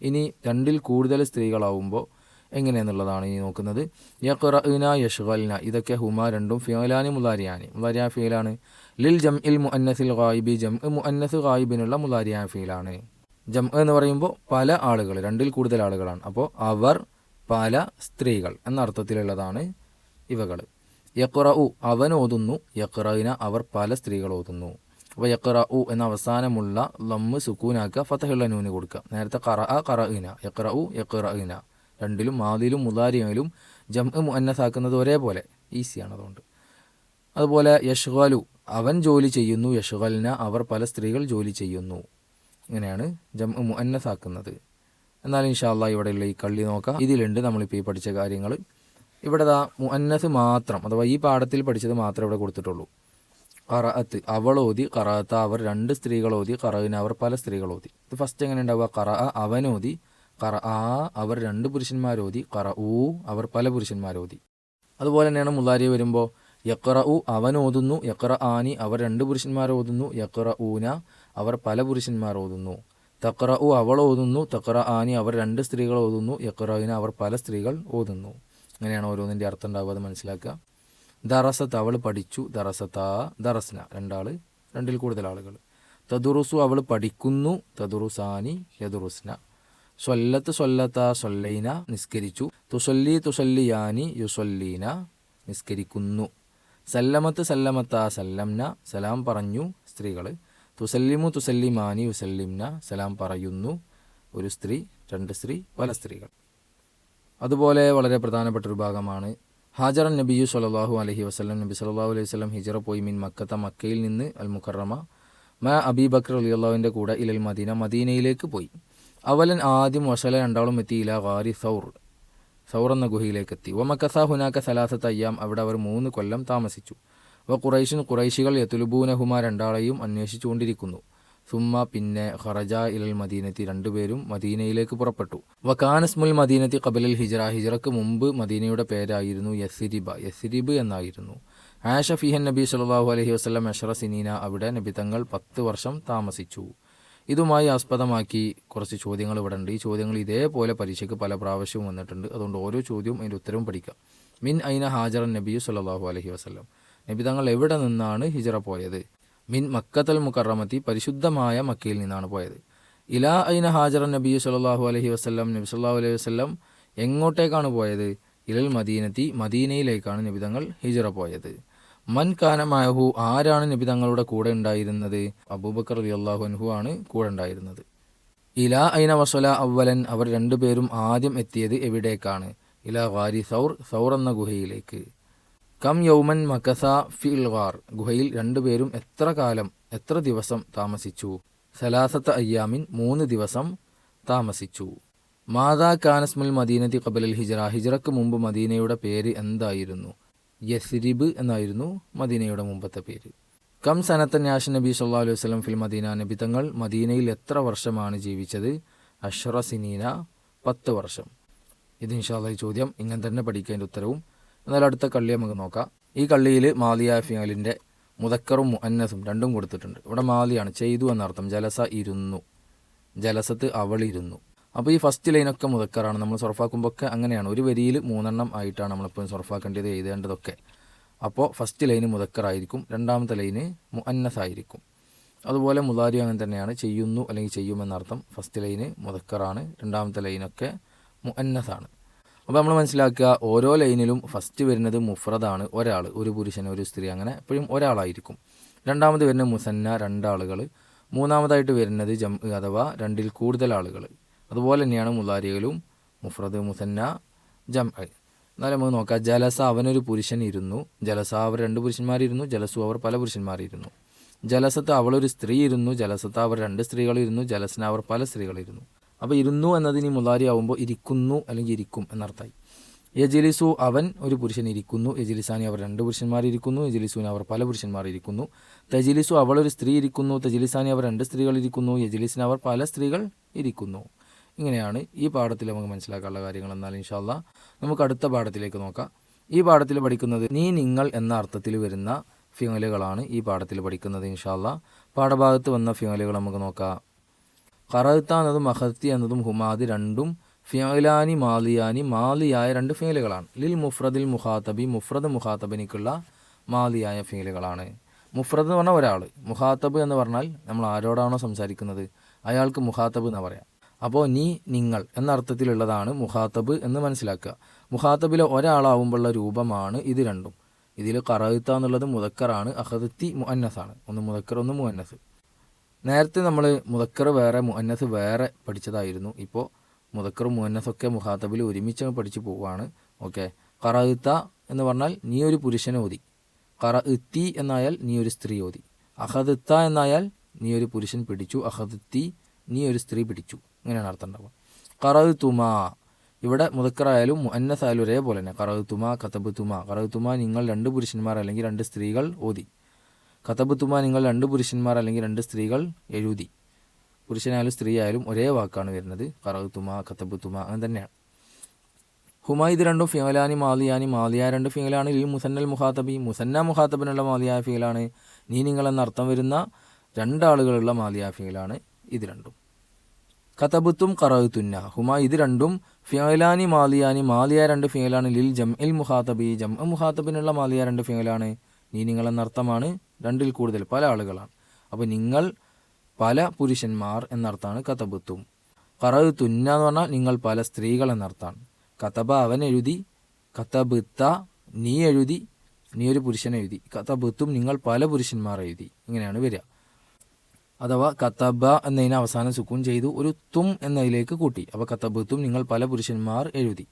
ഇനി രണ്ടിൽ കൂടുതൽ സ്ത്രീകളാവുമ്പോൾ എങ്ങനെയെന്നുള്ളതാണ് ഇനി നോക്കുന്നത്. യഖ്റഅന, യഷ്ഗൽന ഇതൊക്കെ ഹുമ രണ്ടും ഫിഅലാനി മുദാരിയാനി, മുദാരിയ ഫിഅലാണ്. ലിൽ ജംഇൽ മുഅന്നസിൽ ഗായിബി, ജംഇ മുഅന്നസ് ഗായിബിനുള്ള മുദാരിയ ഫിഅലാണ്. ജംഇ എന്ന് പറയുമ്പോൾ പല ആളുകൾ, രണ്ടിൽ കൂടുതൽ ആളുകളാണ്. അപ്പോൾ അവർ പല സ്ത്രീകൾ എന്ന അർത്ഥത്തിലുള്ളതാണ് ഇവകൾ. യഖ്റഉ അവൻ ഓതുന്നു. യഖ്റഅന അവർ പല സ്ത്രീകൾ ഓതുന്നു. അപ്പോൾ യഖ്റഉ എന്ന അവസാനമുള്ള ലമ്മ് സുക്കൂനാക്കുക, ഫതഹുള്ള നൂന് കൊടുക്കുക. നേരത്തെ ഖറഅ ഖറഅന, യഖ്റഉ യഖ്റഅന രണ്ടിലും മാദിലും മുദാരിയിലും ജംഇ മുഅന്നസാക്കുന്നത് ഒരേപോലെ ഈസിയാണ്. അതുകൊണ്ട് അതുപോലെ യഷ്ഗലു അവൻ ജോലി ചെയ്യുന്നു. യഷ്ഗൽന അവർ പല സ്ത്രീകൾ ജോലി ചെയ്യുന്നു. ഇങ്ങനെയാണ് ജംഇ മുഅന്നസാക്കുന്നത്. എന്നാൽ ഇൻഷാ അല്ലാഹ് ഇവിടെയുള്ള ഈ കള്ളി നോക്കാം. ഇതിലുണ്ട് നമ്മളിപ്പോൾ ഈ പഠിച്ച കാര്യങ്ങൾ. ഇവിടെ ദാ മുഅന്നസ് മാത്രം, അഥവാ ഈ പാഠത്തിൽ പഠിച്ചത് മാത്രമേ ഇവിടെ കൊടുത്തിട്ടുള്ളൂ. ഖറഅത്ത് അവൾ ഓതി, ഖറഅത്ത അവർ രണ്ട് സ്ത്രീകൾ ഓതി, ഖറഅന അവർ പല സ്ത്രീകൾ ഓതി. ഇത് ഫസ്റ്റ് എങ്ങനെ ഉണ്ടാവുക? ഖറഅ അവനോതി, ഖറഅ അവർ രണ്ട് പുരുഷന്മാരോതി, ഖറഊ അവർ പല പുരുഷന്മാരോതി. അതുപോലെ തന്നെയാണ് മുളാരി വരുമ്പോൾ യഖ്റഉ അവൻ ഓതുന്നു, യഖ്റആനി അവർ രണ്ട് പുരുഷന്മാർ ഓതുന്നു, യഖ്റഊന അവർ പല പുരുഷന്മാർ ഓതുന്നു. തഖ്റഉ അവൾ ഓതുന്നു, തഖ്റആനി അവർ രണ്ട് സ്ത്രീകൾ ഓതുന്നു, യഖ്റഉന അവർ പല സ്ത്രീകൾ ഓതുന്നു. അങ്ങനെയാണ് ഓരോന്നിൻ്റെ അർത്ഥം ഉണ്ടാവുക, അത് മനസ്സിലാക്കുക. ദറസത്ത് അവൾ പഠിച്ചു, ദറസത്താ ദറസ്ന രണ്ടാൾ, രണ്ടിൽ കൂടുതൽ ആളുകൾ. തദുറുസു അവൾ പഠിക്കുന്നു, തദുറുസാനി യദുറുസ്ന. സ്വല്ലത്ത് സ്വല്ലത്ത സ്വല്ലൈന നിസ്കരിച്ചു, തുസല്ലി തുസല്ലിയാനി യുസല്ലീന നിസ്കരിക്കുന്നു. സല്ലമത്ത് സല്ലമത്ത സല്ലംന സലാം പറഞ്ഞു സ്ത്രീകൾ, തുസല്ലിമു തുസല്ലിമാനി യുസല്ലിംന സലാം പറയുന്നു ഒരു സ്ത്രീ, രണ്ട് സ്ത്രീ, പല സ്ത്രീകൾ. അതുപോലെ വളരെ പ്രധാനപ്പെട്ട ഒരു ഭാഗമാണ് ഹാജറൻ നബിയു സല്ലല്ലാഹു അലൈഹി വസല്ലം. നബി സല്ലല്ലാഹു അലൈഹി വസല്ലം ഹിജറ പോയി മിൻ മക്കത്ത മക്കയിൽ നിന്ന് അൽ മുക്കറമ അബീ ബക്കർ റളിയല്ലാഹുവിൻ്റെ കൂടെ ഇലൽ മദീന മദീനയിലേക്ക് പോയി. അവലൻ ആദ്യം വസല രണ്ടാളും എത്തി ഇല ഗാരി സൗർ എന്ന ഗുഹയിലേക്ക് എത്തി. വമക്കസ ഹുനാക്ക സലാസത്ത് അയ്യാം അവിടെ അവർ 3 കൊല്ലം താമസിച്ചു. ഖുറൈശികൾ യതുലുബൂനഹുമ രണ്ടാളെയും അന്വേഷിച്ചുകൊണ്ടിരിക്കുന്നു. സുമ്മ പിന്നെ ഖറജ ഇലൽ മദീനത്തി രണ്ടുപേരും മദീനയിലേക്ക് പുറപ്പെട്ടു. വകാനസ്മുൽ മദീനത്തി ഖബലൽ ഹിജറ ഹിജറക്ക് മുമ്പ് മദീനയുടെ പേരായിരുന്നു യസ്രിബ് എന്നായിരുന്നു. ആഷ ഫിഹൻ നബി സല്ലല്ലാഹു അലൈഹി വസല്ലം അശ്റ സിനീന അവിടെ നബി തങ്ങൾ 10 വർഷം താമസിച്ചു. ഇതുമായി ആസ്പദമാക്കി കുറച്ച് ചോദ്യങ്ങൾ ഇവിടെ ഉണ്ട്. ഈ ചോദ്യങ്ങൾ ഇതേപോലെ പരീക്ഷയ്ക്ക് പല പ്രാവശ്യവും വന്നിട്ടുണ്ട്. അതുകൊണ്ട് ഓരോ ചോദ്യവും അതിൻ്റെ ഉത്തരവും പഠിക്കാം. മിൻ ഐന ഹാജറൻ നബിയു സല്ലല്ലാഹു അലൈഹി വസല്ലം നബി തങ്ങൾ എവിടെ നിന്നാണ് ഹിജറ പോയത്? മിൻ മക്കത്തൽ മുക്കറമത്തി പരിശുദ്ധമായ മക്കയിൽ നിന്നാണ് പോയത്. ഇലാ ഐന ഹാജറൻ നബിയു സല്ലല്ലാഹു അലൈഹി വസല്ലം നബി സല്ലല്ലാഹു അലൈഹി വസല്ലം എങ്ങോട്ടേക്കാണ് പോയത്? ഇലൽ മദീനത്തി മദീനയിലേക്കാണ് നബി തങ്ങൾ ഹിജറ പോയത്. മൻ കാന മഅഹു ആരാണ് നബി തങ്ങളുടെ കൂടെ ഉണ്ടായിരുന്നത്? അബൂബക്കർ റളിയല്ലാഹു അൻഹു ആണ് കൂടെ ഉണ്ടായിരുന്നത്. ഇലാ ഐന വസല അവലൻ അവർ രണ്ടുപേരും ആദ്യം എത്തിയത് എവിടേക്കാണ്? ഇലാ ഗാരി സൗർ എന്ന ഗുഹയിലേക്ക്. കം യൗമൻ മക്കസ ഫിൽ ഗാർ ഗുഹയിൽ രണ്ടുപേരും എത്ര ദിവസം താമസിച്ചു? സലാസത്ത് അയ്യാമിൻ 3 ദിവസം താമസിച്ചു. മാതാ കാനസ്മുൽ മദീനത്തി ഖബലൽ ഹിജറ ഹിജറക്ക് മുമ്പ് മദീനയുടെ പേര് എന്തായിരുന്നു? യസ്രിബ് എന്നായിരുന്നു മദീനയുടെ മുമ്പത്തെ പേര്. കം സനത്തൻ യാഷ നബി സല്ലല്ലാഹു അലൈഹി വസല്ലം ഫിൽ മദീന നബി തങ്ങൾ മദീനയിൽ എത്ര വർഷമാണ് ജീവിച്ചത്? അശ്റ സിനീന 10 വർഷം. ഇത് ഇൻഷാ അല്ലാഹ് ഈ ചോദ്യം ഇങ്ങനെ തന്നെ പഠിക്കേണ്ട ഉത്തരവും. എന്നാൽ അടുത്ത കള്ളി നമുക്ക് നോക്കാം. ഈ കള്ളിയിൽ മാലിയ ഫിയലിൻ്റെ മുദക്കറും മുഅന്നസും രണ്ടും കൊടുത്തിട്ടുണ്ട്. ഇവിടെ മാലിയാണ് ചെയ്തു എന്നർത്ഥം. ജലസ ഇരുന്നു, ജലസത്ത് അവൾ ഇരുന്നു. അപ്പോൾ ഈ ഫസ്റ്റ് ലൈനൊക്കെ മുദക്കറാണ്. നമ്മൾ സൊറഫാക്കുമ്പോൾ ഒക്കെ അങ്ങനെയാണ്. ഒരു വരിയിൽ 3 എണ്ണം ആയിട്ടാണ് നമ്മളിപ്പോൾ സൊറഫാക്കേണ്ടത്, എഴുതേണ്ടതൊക്കെ. അപ്പോൾ ഫസ്റ്റ് ലൈന് മുദക്കറായിരിക്കും, രണ്ടാമത്തെ ലൈന് മുഅന്നസ് ആയിരിക്കും. അതുപോലെ മുളാരി അങ്ങനെ തന്നെയാണ്. ചെയ്യുന്നു അല്ലെങ്കിൽ ചെയ്യുമെന്നർത്ഥം. ഫസ്റ്റ് ലൈന് മുദക്കറാണ്, രണ്ടാമത്തെ ലൈനൊക്കെ മുഅന്നസാണ്. അപ്പോൾ നമ്മൾ മനസ്സിലാക്കുക, ഓരോ ലൈനിലും ഫസ്റ്റ് വരുന്നത് മുഫ്രദാണ്, ഒരാൾ, ഒരു പുരുഷൻ ഒരു സ്ത്രീ, അങ്ങനെ എപ്പോഴും ഒരാളായിരിക്കും. രണ്ടാമത് വരുന്നത് മുസന്ന 2 ആളുകൾ. മൂന്നാമതായിട്ട് വരുന്നത് ജം അഥവാ 2ൽ കൂടുതൽ ആളുകൾ. അതുപോലെ തന്നെയാണ് മുളാരിയിലും മുഫ്രദ് മുസന്ന ജം. എന്നാലും നമുക്ക് നോക്കാം. ജലസ അവനൊരു പുരുഷൻ ഇരുന്നു, ജലസ അവർ 2 പുരുഷന്മാരിരുന്നു, ജലസു അവർ പല പുരുഷന്മാരിരുന്നു. ജലസത്ത് അവളൊരു സ്ത്രീ ഇരുന്നു, ജലസത്ത് അവർ 2 സ്ത്രീകളിരുന്നു, ജലസ്ന അവർ പല സ്ത്രീകളിരുന്നു. അപ്പോൾ ഇരുന്നു എന്നതിന് മുളാരി ആവുമ്പോൾ ഇരിക്കുന്നു അല്ലെങ്കിൽ ഇരിക്കും എന്നർത്ഥമായി. യജിലിസു അവൻ ഒരു പുരുഷൻ ഇരിക്കുന്നു, യജിലിസാനി അവർ 2 പുരുഷന്മാർ ഇരിക്കുന്നു, യജിലിസൂന അവർ പല പുരുഷന്മാർ ഇരിക്കുന്നു. തജിലിസു അവളൊരു സ്ത്രീ ഇരിക്കുന്നു, തജിലിസാനി അവർ 2 സ്ത്രീകൾ ഇരിക്കുന്നു, യജിലിസിന് അവർ പല സ്ത്രീകൾ ഇരിക്കുന്നു. ഇങ്ങനെയാണ് ഈ പാഠത്തിൽ നമുക്ക് മനസ്സിലാക്കാനുള്ള കാര്യങ്ങൾ. എന്നാൽ ഇൻഷാ അല്ലാഹ് നമുക്ക് അടുത്ത പാഠത്തിലേക്ക് നോക്കാം. ഈ പാഠത്തിൽ പഠിക്കുന്നത് നീ നിങ്ങൾ എന്ന അർത്ഥത്തിൽ വരുന്ന ഫിഅലുകളാണ് ഈ പാഠത്തിൽ പഠിക്കുന്നത്. ഇൻഷാ അല്ലാഹ് പാഠഭാഗത്ത് വന്ന ഫിഅലുകൾ നമുക്ക് നോക്കാം. ഖറഅത്ത എന്നതും അഖദ്തി എന്നതും ഹുമാദ് രണ്ടും ഫിഅലാനി മാലിയാനി മാലിയായ 2 ഫിഅലുകളാണ്. ലിൽ മുഫ്രദിൽ മുഖാത്തബി മുഫ്രദ് മുഖാത്തബിനിക്കുള്ള മാലിയായ ഫിഅലുകളാണ്. മുഫ്രദ് എന്ന് പറഞ്ഞാൽ ഒരാൾ, മുഖാത്തബ് എന്ന് പറഞ്ഞാൽ നമ്മൾ ആരോടാണോ സംസാരിക്കുന്നത് അയാൾക്ക് മുഖാത്തബ് എന്ന് പറയാം. അപ്പോൾ നീ നിങ്ങൾ എന്ന അർത്ഥത്തിലുള്ളതാണ് മുഖാത്തബ് എന്ന് മനസ്സിലാക്കുക. മുഖാത്തബിലെ ഒരാളാവുമ്പോഴുള്ള രൂപമാണ് ഇത് രണ്ടും. ഇതിൽ ഖറഅത്ത എന്നുള്ളത് മുദക്കറാണ്, അഖദ്തി മുഅന്നസാണ്. ഒന്ന് മുദക്കർ ഒന്ന് മുഅന്നസ്. നേരത്തെ നമ്മൾ മുദക്കർ വേറെ മുഅന്നസ് വേറെ പഠിച്ചതായിരുന്നു. ഇപ്പോൾ മുദക്കറും മുഅന്നസൊക്കെ മുഖാത്തബിൽ ഒരുമിച്ച് പഠിച്ചു പോവുകയാണ്. ഓക്കെ. ഖറഅത്ത എന്ന് പറഞ്ഞാൽ നീ ഒരു പുരുഷനെ ഓതി, ഖറഅത്തി എന്നായാൽ നീ ഒരു സ്ത്രീ ഓതി, അഖദ്ത എന്നായാൽ നീ ഒരു പുരുഷൻ പിടിച്ചു, അഖദ്തി നീ ഒരു സ്ത്രീ പിടിച്ചു, ഇങ്ങനെയാണ് അർത്ഥം ഉണ്ടാവുക. ഖറഅ്തുമാ ഇവിടെ മുദക്കറായാലും മുഅന്നസായാലും ഒരേപോലെ തന്നെ ഖറഅ്തുമാ കതബ്തുമാ. ഖറഅ്തുമാ നിങ്ങൾ രണ്ട് പുരുഷന്മാർ അല്ലെങ്കിൽ രണ്ട് സ്ത്രീകൾ ഓതി. കതബ്തുമാ നിങ്ങൾ രണ്ട് പുരുഷന്മാർ അല്ലെങ്കിൽ രണ്ട് സ്ത്രീകൾ എഴുതി. പുരുഷനായാലും സ്ത്രീ ആയാലും ഒരേ വാക്കാണ് വരുന്നത്. ഖറഅ്തുമാ കതബ്തുമാ അങ്ങനെ തന്നെയാണ്. ഹുമാ ഇത് രണ്ടും ഫിഅലാനി മാലിയാനി. മാലിയായ രണ്ട് ഫിഅലാണ്. ലിൽ മുസന്നൽ മുഖാത്തബി മുസന്ന മുഖാത്തബിനുള്ള മാലിയായ ഫിഅലാണ്. നീ നിങ്ങളെന്ന അർത്ഥം വരുന്ന രണ്ടാളുകളുള്ള മാലിയായ ഫിഅലാണ് ഇത് രണ്ടും. കതബത്തും ഖറഅ്തുന്ന. ഹുമാ ഇത് രണ്ടും ഫിഅലാനി മാലിയാനി. മാലിയായ രണ്ട് ഫിഅലാണ്. ലിൽ ജംഇൽ മുഖാത്തബി ജംഅ മുഖാത്തബിനുള്ള മാലിയായ രണ്ട് ഫിഅലാണ്. നീ നിങ്ങളെന്ന അർത്ഥമാണ്. രണ്ടിൽ കൂടുതൽ പല ആളുകളാണ്. അപ്പോൾ നിങ്ങൾ പല പുരുഷന്മാർ എന്നർത്ഥമാണ് കതബത്തും. ഖറഅ്തുന്ന എന്ന് പറഞ്ഞാൽ നിങ്ങൾ പല സ്ത്രീകൾ എന്നർത്ഥമാണ്. കതബ അവൻ എഴുതി, കതബ്ത നീ എഴുതി, നീ ഒരു പുരുഷൻ എഴുതി. കതബത്തും നിങ്ങൾ പല പുരുഷന്മാർ എഴുതി. ഇങ്ങനെയാണ് വരിക. അഥവാ കതബ എന്നതിന് അവസാനം സുക്കൂൻ ചെയ്തു ഒരു തും എന്നതിലേക്ക് കൂട്ടി. അപ്പോൾ കതബത്തും നിങ്ങൾ പല പുരുഷന്മാർ എഴുതി.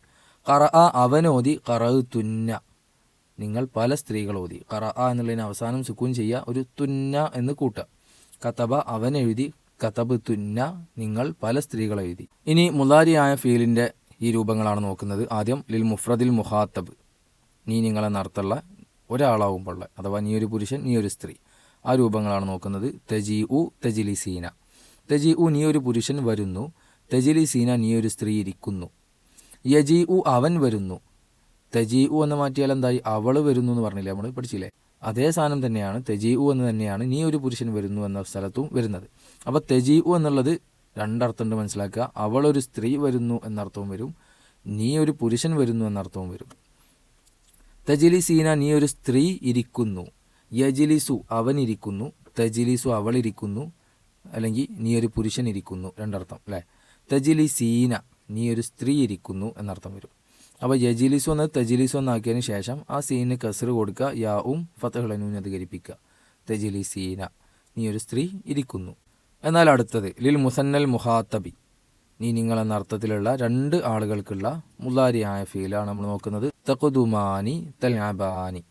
ഖറഅ അവനോതി, ഖറഅ്തുന്ന നിങ്ങൾ പല സ്ത്രീകൾ ഓതി. ഖറഅ എന്നുള്ളതിന് അവസാനം സുക്കൂൻ ചെയ്യുക ഒരു തുന്ന എന്ന് കൂട്ടുക. കതബ അവൻ എഴുതി, കതബ്തുന്ന നിങ്ങൾ പല സ്ത്രീകൾ എഴുതി. ഇനി മുലാരിയായ ഫീലിൻ്റെ ഈ രൂപങ്ങളാണ് നോക്കുന്നത്. ആദ്യം ലിൽ മുഫ്രദിൽ മുഖാത്തബ് നീ നിങ്ങളെന്ന അർത്ഥമുള്ള ഒരാളാവുമ്പോൾ, അഥവാ നീ ഒരു പുരുഷൻ നീ ഒരു സ്ത്രീ, ആ രൂപങ്ങളാണ് നോക്കുന്നത്. തജീഉ തജിലിസീന. തജീഉ നീ ഒരു പുരുഷൻ വരുന്നു. തജിലിസീന നീ ഒരു സ്ത്രീ ഇരിക്കുന്നു. യജീഉ അവൻ വരുന്നു. തജീഉ എന്ന് മാറ്റിയാൽ എന്തായി? അവൾ വരുന്നു എന്ന് പറഞ്ഞില്ലേ, നമ്മൾ പഠിച്ചില്ലേ? അതേ സാധനം തന്നെയാണ്. തജീഉ എന്ന് തന്നെയാണ് നീ ഒരു പുരുഷൻ വരുന്നു എന്ന സ്ഥലത്തും വരുന്നത്. അപ്പോൾ തജീഉ എന്നുള്ളത് രണ്ടർത്ഥമുണ്ട് മനസ്സിലാക്കുക. അവൾ ഒരു സ്ത്രീ വരുന്നു എന്നർത്ഥവും വരും, നീ ഒരു പുരുഷൻ വരുന്നു എന്നർത്ഥവും വരും. തജിലിസീന നീ ഒരു സ്ത്രീ ഇരിക്കുന്നു. യജിലിസു അവൻ ഇരിക്കുന്നു. തജിലിസു അവൾ ഇരിക്കുന്നു, അല്ലെങ്കിൽ നീ ഒരു പുരുഷൻ ഇരിക്കുന്നു, രണ്ടർത്ഥം അല്ലേ. തജിലിസീന നീ ഒരു സ്ത്രീ ഇരിക്കുന്നു എന്നർത്ഥം വരും. അപ്പോൾ യജിലിസു എന്നത് തജിലിസു എന്നാക്കിയതിന് ശേഷം ആ സീനിന് കസ്റ് കൊടുക്കുക, യാവും ഫതഹുൽ അധികരിപ്പിക്കുക. തജിലിസീന നീ ഒരു സ്ത്രീ ഇരിക്കുന്നു. എന്നാൽ അടുത്തത് ലിൽ മുസന്നൽ മുഖാത്തബി നീ നിങ്ങൾ എന്ന അർത്ഥത്തിലുള്ള രണ്ട് ആളുകൾക്കുള്ള മുലാരിയായ ഫീലാണ് നമ്മൾ നോക്കുന്നത്. തഖ്ദുമാനി തൽഅബാനി.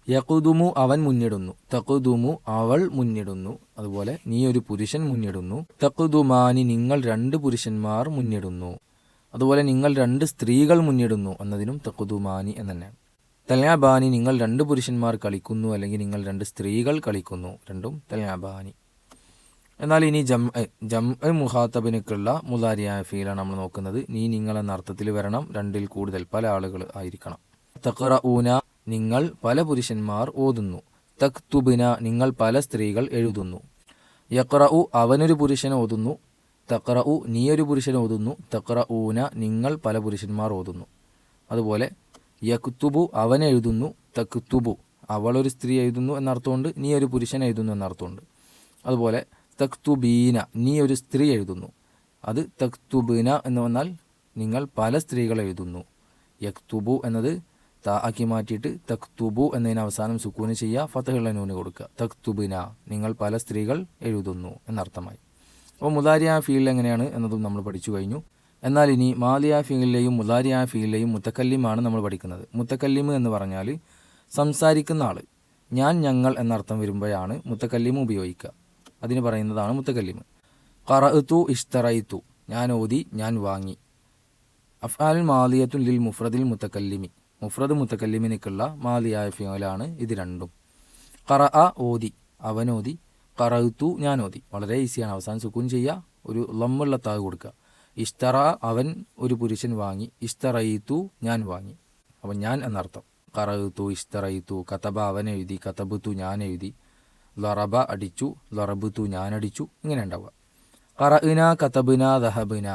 യഖ്ദുമു അവൻ മുന്നിടുന്നു. തഖ്ദുമു അവൾ മുന്നിടുന്നു. അതുപോലെ നീ ഒരു പുരുഷൻ മുന്നിടുന്നു. തഖ്ദുമാനി നിങ്ങൾ രണ്ട് പുരുഷന്മാർ മുന്നിടുന്നു. അതുപോലെ നിങ്ങൾ രണ്ട് സ്ത്രീകൾ മുന്നിടുന്നു എന്നതിനും തഖ്ദുമാനി എന്ന് തന്നെയാണ്. തൽഅബാനി നിങ്ങൾ രണ്ട് പുരുഷന്മാർ കളിക്കുന്നു, അല്ലെങ്കിൽ നിങ്ങൾ രണ്ട് സ്ത്രീകൾ കളിക്കുന്നു, രണ്ടും തൽഅബാനി. എന്നാൽ ഇനി ജംഅ മുഖാത്തബിനൊക്കെയുള്ള മുലാരിയായ ഫീലാണ് നമ്മൾ നോക്കുന്നത്. നീ നിങ്ങൾ എന്ന അർത്ഥത്തിൽ വരണം, രണ്ടിൽ കൂടുതൽ പല ആളുകൾ ആയിരിക്കണം. തഖ്റഊന നിങ്ങൾ പല പുരുഷന്മാർ ഓതുന്നു. തക്തുബിന നിങ്ങൾ പല സ്ത്രീകൾ എഴുതുന്നു. യഖ്റഉ അവനൊരു പുരുഷൻ ഓതുന്നു. തഖ്റഉ നീ ഒരു പുരുഷൻ ഓതുന്നു. തഖ്റഊന നിങ്ങൾ പല പുരുഷന്മാർ ഓതുന്നു. അതുപോലെ യക്തുബു അവൻ എഴുതുന്നു. തക്തുബു അവളൊരു സ്ത്രീ എഴുതുന്നു എന്നർത്ഥമുണ്ട്, നീ ഒരു പുരുഷൻ എഴുതുന്നു എന്നർത്ഥമുണ്ട്. അതുപോലെ തക്തുബീന നീ ഒരു സ്ത്രീ എഴുതുന്നു. അത് തക്തുബിന എന്ന് വന്നാൽ നിങ്ങൾ പല സ്ത്രീകൾ എഴുതുന്നു. യക്തുബു എന്നത് താ ആക്കി മാറ്റിയിട്ട് തക്തുബു എന്നതിന് അവസാനം സുക്കൂന് ചെയ്യുക, ഫതഹുൽ നൂന് കൊടുക്കുക. തക്തുബിന നിങ്ങൾ പല സ്ത്രീകൾ എഴുതുന്നു എന്നർത്ഥമായി. അപ്പോൾ മുലാരിയായ ഫീൽ എങ്ങനെയാണ് എന്നതും നമ്മൾ പഠിച്ചു കഴിഞ്ഞു. എന്നാൽ ഇനി മാലിയായ ഫീലിലെയും മുലാരിയായ ഫീലിലെയും മുത്തക്കല്ലിമാണ് നമ്മൾ പഠിക്കുന്നത്. മുത്തക്കല്ലിമ് എന്ന് പറഞ്ഞാൽ സംസാരിക്കുന്ന ആൾ. ഞാൻ ഞങ്ങൾ എന്നർത്ഥം വരുമ്പോഴാണ് മുത്തക്കല്ലിമ് ഉപയോഗിക്കുക. അതിന് പറയുന്നതാണ് മുത്തക്കല്ലിമ്. ഖറഅ്തു ഇഷ്തറൈതു ഞാൻ ഓതി ഞാൻ വാങ്ങി. അഫ്ആൽ മാലിയത്തുൻ ലിൽ മുഫ്രദിൽ മുത്തക്കല്ലിമി മുഫ്രദ് മുത്തക്കല്ലിമിനേക്കുള്ള മാലിയായ ഫിഅലാണ് ഇത് രണ്ടും. ഖറഅ ഓതി അവനോതി. ഖറഅ്തു ഞാൻ ഓതി. വളരെ ഈസിയാണ്. അവസാനം സുക്കൂൻ ചെയ്യുക, ഒരു ലമ്മുള്ള താ കൊടുക്കുക. ഇഷ്തറ അവൻ ഒരു പുരുഷൻ വാങ്ങി. ഇഷ്തറൈതു ഞാൻ വാങ്ങി. അപ്പം ഞാൻ എന്നർത്ഥം. ഖറഅ്തു ഇഷ്തറൈതു. കതബ അവൻ എഴുതി. കതബ്തു ഞാൻ എഴുതി. ലറബ അടിച്ചു. ലറബ്തു ഞാൻ അടിച്ചു. ഇങ്ങനെ ഉണ്ടാവുക. ഖറഅ്ന കതബ്ന ദഹബ്ന.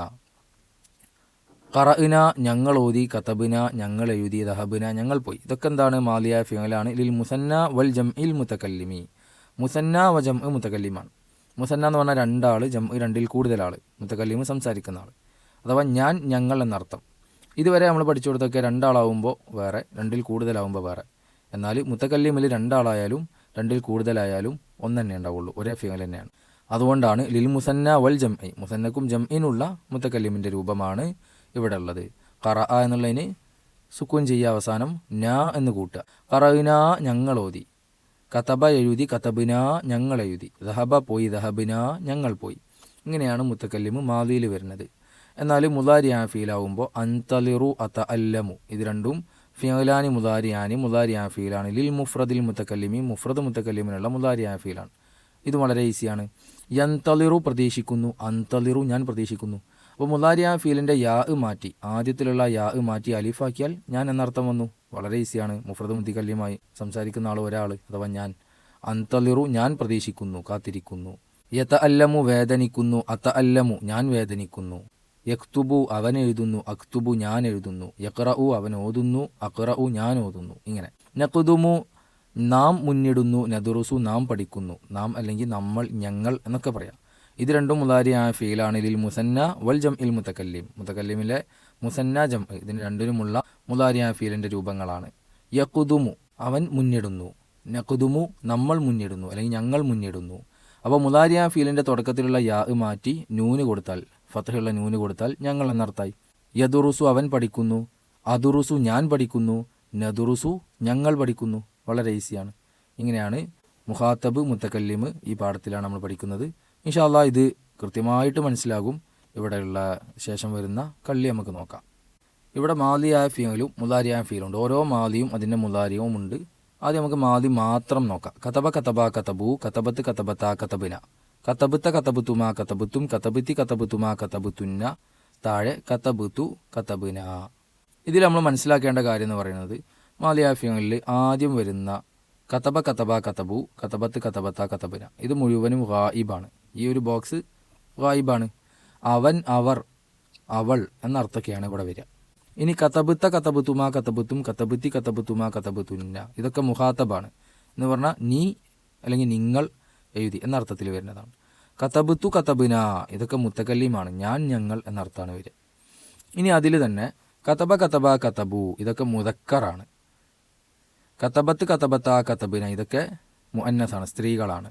ഖറഅ്ന ഞങ്ങൾ ഓതി. കതബ്ന ഞങ്ങൾ എഴുതി. ദഹബ്ന ഞങ്ങൾ പോയി. ഇതൊക്കെ എന്താണ്? മാലിയായ ഫിഅലാണ്. ലിൽ മുസന്ന വൽ ജംഇൽ മുതകല്ലിമി. മുസന്ന വ ജംഇ മുതകല്ലിമാണ്. മുസന്ന എന്ന് പറഞ്ഞാൽ രണ്ടാൾ, ജംഇ രണ്ടിൽ കൂടുതൽ ആൾ, മുതകല്ലിമ് സംസാരിക്കുന്ന ആൾ, അഥവാ ഞാൻ ഞങ്ങൾ എന്നർത്ഥം. ഇതുവരെ നമ്മൾ പഠിച്ചു കൊടുത്തൊക്കെ രണ്ടാളാവുമ്പോൾ വേറെ, രണ്ടിൽ കൂടുതലാവുമ്പോൾ വേറെ. എന്നാൽ മുതകല്ലിമിൽ രണ്ടാളായാലും രണ്ടിൽ കൂടുതലായാലും ഒന്ന് തന്നെ ഉണ്ടാവുള്ളൂ, ഒരേ ഫിഅൽ തന്നെയാണ്. അതുകൊണ്ടാണ് ലിൽ മുസന്ന വൽ ജംഇ മുസന്നക്കും ജംഇനുള്ള മുതകല്ലിമിൻ്റെ രൂപമാണ് ഇവിടെ ഉള്ളത്. ഖറഅ എന്നുള്ളതിന് സുക്കൂൻ ചെയ്യുക, അവസാനം ന എന്ന് കൂട്ടുക. ഖറഅ്ന ഞങ്ങൾ ഓതി. കതബ എഴുതി. കതബ്ന ഞങ്ങൾ എഴുതി. ദഹബ പോയി. ദഹബ്ന ഞങ്ങൾ പോയി. ഇങ്ങനെയാണ് മുത്തക്കല്ലിമ് മാദിയിൽ വരുന്നത്. എന്നാൽ മുലാരിയാ ഫീലാവുമ്പോൾ അന്തലിറു അത അല്ലമു, ഇത് രണ്ടും ഫിയലാനി മുലാരിയാ ഫീലാണ്. ലിൽ മുഫ്രദിൽ മുത്തക്കല്ലിമി, മുഫ്രദ് മുത്തക്കല്ലിമിനുള്ള മുലാരിയാ ഫീലാണ്. ഇത് വളരെ ഈസിയാണ്. യന്തലിറു പ്രതീക്ഷിക്കുന്നു, അന്തലിറു ഞാൻ പ്രതീക്ഷിക്കുന്നു. അപ്പോൾ മുലാരിയാ ഫീലിൻ്റെ യാ മാറ്റി, ആദ്യത്തിലുള്ള യാ മാറ്റി അലിഫാക്കിയാൽ ഞാൻ എന്നർത്ഥം വന്നു. വളരെ ഈസിയാണ്. മുഫ്രദ് മുത്തക്കല്ലിമായി സംസാരിക്കുന്ന ആൾ ഒരാൾ അഥവാ ഞാൻ. അന്തലിറു ഞാൻ പ്രതീക്ഷിക്കുന്നു, കാത്തിരിക്കുന്നു. യത അല്ലമു വേദനിക്കുന്നു, അത അല്ലമു ഞാൻ വേദനിക്കുന്നു. യക്തുബു അവൻ എഴുതുന്നു, അക്തുബു ഞാൻ എഴുതുന്നു. യഖ്റഉ അവൻ ഓതുന്നു, അഖ്റഉ ഞാൻ ഓതുന്നു. ഇങ്ങനെ. നഖ്ദുമു നാം മുന്നിടുന്നു, നദുറുസു നാം പഠിക്കുന്നു. നാം അല്ലെങ്കിൽ നമ്മൾ, ഞങ്ങൾ എന്നൊക്കെ പറയാം. ഇത് രണ്ടും മുലാരിയാ ഫീലാണ്. ലിൽ മുസന്ന വൽ ജംഇൽ മുത്തക്കല്ലിം, മുത്തക്കല്ലിമിലെ മുസന്ന ജം, ഇതിന് രണ്ടിനുമുള്ള മുലാരിയാ ഫീലിൻ്റെ രൂപങ്ങളാണ്. യഖ്ദുമു അവൻ മുന്നിടുന്നു, നഖ്ദുമു നമ്മൾ മുന്നിടുന്നു അല്ലെങ്കിൽ ഞങ്ങൾ മുന്നിടുന്നു. അപ്പോൾ മുലാരിയാ ഫീലിൻ്റെ തുടക്കത്തിലുള്ള യാ മാറ്റി നൂന് കൊടുത്താൽ, ഫത്ഹുള്ള നൂന് കൊടുത്താൽ ഞങ്ങൾ എന്നർത്ഥമായി. യദുറുസു അവൻ പഠിക്കുന്നു, അദുറുസു ഞാൻ പഠിക്കുന്നു, നദുറുസു ഞങ്ങൾ പഠിക്കുന്നു. വളരെ ഈസിയാണ്. ഇങ്ങനെയാണ് മുഖാത്തബ് മുത്തക്കല്ലിമ് ഈ പാഠത്തിലാണ് നമ്മൾ പഠിക്കുന്നത്. ഇൻഷാ അല്ലാഹ് ഇത് കൃത്യമായിട്ട് മനസ്സിലാകും. ഇവിടെയുള്ള ശേഷം വരുന്ന കള്ളി നമുക്ക് നോക്കാം. ഇവിടെ മാലിയായ ഫീലും മുലാരിയായ ഫീലുണ്ട്. ഓരോ മാലിയും അതിൻ്റെ മുലാരിയവും ഉണ്ട്. ആദ്യം നമുക്ക് മാലി മാത്രം നോക്കാം. കതബ കതബ കതബു, കതബത്ത് കതബത്ത കതബിന, കതബത്ത കതബുത്തുമാ കതബുത്തും, കതബത്തി കതബുത്തുമാ കതബുത്തുന്ന, താഴെ കതബുത്തു കതബിന. ഇതിൽ നമ്മൾ മനസ്സിലാക്കേണ്ട കാര്യം എന്ന് പറയുന്നത് മാലിയായ ഫീലിൽ ആദ്യം വരുന്ന കതബ കതബ കതബു, കതബത്ത് കതബത്ത കതബിന, ഇത് മുഴുവനും ഗായിബാണ്. ഈ ഒരു ബോക്സ് ഗായിബാണ്. അവൻ, അവർ, അവൾ എന്ന അർത്ഥമൊക്കെയാണ് ഇവിടെ വരിക. ഇനി കതബുത്ത കതബുത്തുമാ കതബുത്തും, കതബത്തി കതബുത്തുമാ കതബുത്തുന്ന, ഇതൊക്കെ മുഖാത്തബാണ്. എന്ന് പറഞ്ഞാൽ നീ അല്ലെങ്കിൽ നിങ്ങൾ എഴുതി എന്ന അർത്ഥത്തിൽ വരുന്നതാണ്. കതബുത്തു കതബിന, ഇതൊക്കെ മുത്തക്കല്ലിമാണ്, ഞാൻ ഞങ്ങൾ എന്നർത്ഥമാണ് വരിക. ഇനി അതിൽ തന്നെ കതബ കതബ കതബു, ഇതൊക്കെ മുദക്കറാണ്. കതബത്ത് കതബത്ത കതബിന, ഇതൊക്കെ മുഅന്നസാണ്, സ്ത്രീകളാണ്.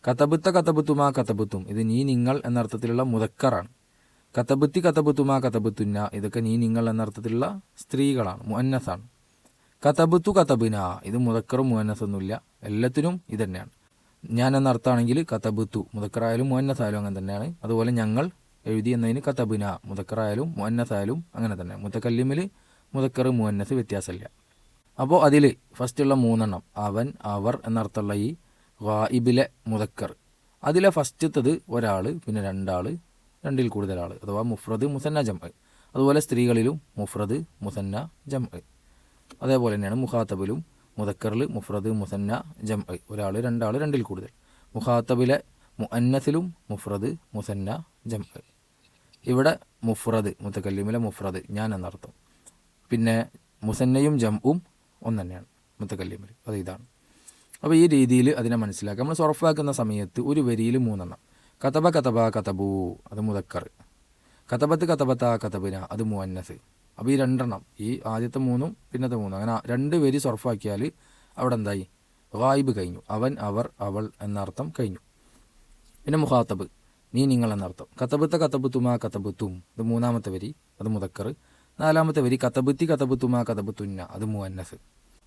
കതബുത്ത കതബുത്തുമാ കതബുത്തും, ഇത് നീ നിങ്ങൾ എന്നർത്ഥത്തിലുള്ള മുദക്കറാണ്. കതബത്തി കതബുത്തുമാ കതബുത്തുന്ന, ഇതൊക്കെ നീ നിങ്ങൾ എന്നർത്ഥത്തിലുള്ള സ്ത്രീകളാണ്, മുഅന്നസാണ്. കതബുത്തു കതബിന, ഇത് മുദക്കറും മുഅന്നസൊന്നുമില്ല, എല്ലാത്തിനും ഇത് തന്നെയാണ്. ഞാൻ എന്നർത്ഥമാണെങ്കിൽ കതബുത്തു, മുദക്കറായാലും മുഅന്നസായാലും അങ്ങനെ തന്നെയാണ്. അതുപോലെ ഞങ്ങൾ എഴുതി എന്നതിന് കതബിന, മുദക്കറായാലും മുഅന്നസായാലും അങ്ങനെ തന്നെ. മുത്തക്കല്ലിമിൽ മുദക്കർ മുഅന്നസ് വ്യത്യാസമില്ല. അപ്പോൾ അതിൽ ഫസ്റ്റുള്ള മൂന്നെണ്ണം അവൻ, അവർ എന്നർത്ഥമുള്ള ഈ ഗായിബിലെ മുദക്കർ, അതിലെ ഫസ്റ്റത്തത് ഒരാൾ, പിന്നെ രണ്ടാൾ, രണ്ടിൽ കൂടുതൽ ആൾ, അഥവാ മുഫ്രദ് മുസന്ന ജംഅ്. അതുപോലെ സ്ത്രീകളിലും മുഫ്രദ് മുസന്ന ജംഅ്. അതേപോലെ തന്നെയാണ് മുഖാത്തബിലും മുദക്കറിൽ മുഫ്രദ് മുസന്ന ജംഅ്, ഒരാൾ, രണ്ടാൾ, രണ്ടിൽ കൂടുതൽ. മുഖാത്തബിലെ മുഅന്നസിലും മുഫ്രദ് മുസന്ന ജംഅ്. ഇവിടെ മുഫ്രദ് മുത്തക്കല്ലിമിലെ മുഫ്രദ് ഞാൻ എന്നർത്ഥം. പിന്നെ മുസന്നയും ജംഉം ഒന്ന് തന്നെയാണ് മുത്തക്കല്ലിമിൽ, അത് ഇതാണ്. അപ്പോൾ ഈ രീതിയിൽ അതിനെ മനസ്സിലാക്കുക. നമ്മൾ സൊറഫാക്കുന്ന സമയത്ത് ഒരു വരിയിൽ മൂന്നെണ്ണം. കതബ കതബ കതബു, അത് മുദക്കർ. കതബത്ത് കതബത്ത കതബിന, അത് മുഅന്നസ്. അപ്പോൾ ഈ രണ്ടെണ്ണം, ഈ ആദ്യത്തെ മൂന്നും പിന്നത്തെ മൂന്നും, അങ്ങനെ രണ്ട് വരി സൊറഫാക്കിയാൽ അവിടെ എന്തായി? ഗായിബ് കഴിഞ്ഞു. അവൻ, അവർ, അവൾ എന്നർത്ഥം കഴിഞ്ഞു. പിന്നെ മുഖാത്തബ്, നീ നിങ്ങൾ എന്നർത്ഥം. കതബത്ത കതബുത്തുമാ കതബുത്തും, ഇത് മൂന്നാമത്തെ വരി, അത് മുദക്കർ. നാലാമത്തെ വരി കതബത്തി കതബുത്തുമാ കതബുത്തുന്ന, അത് മുഅന്നസ്.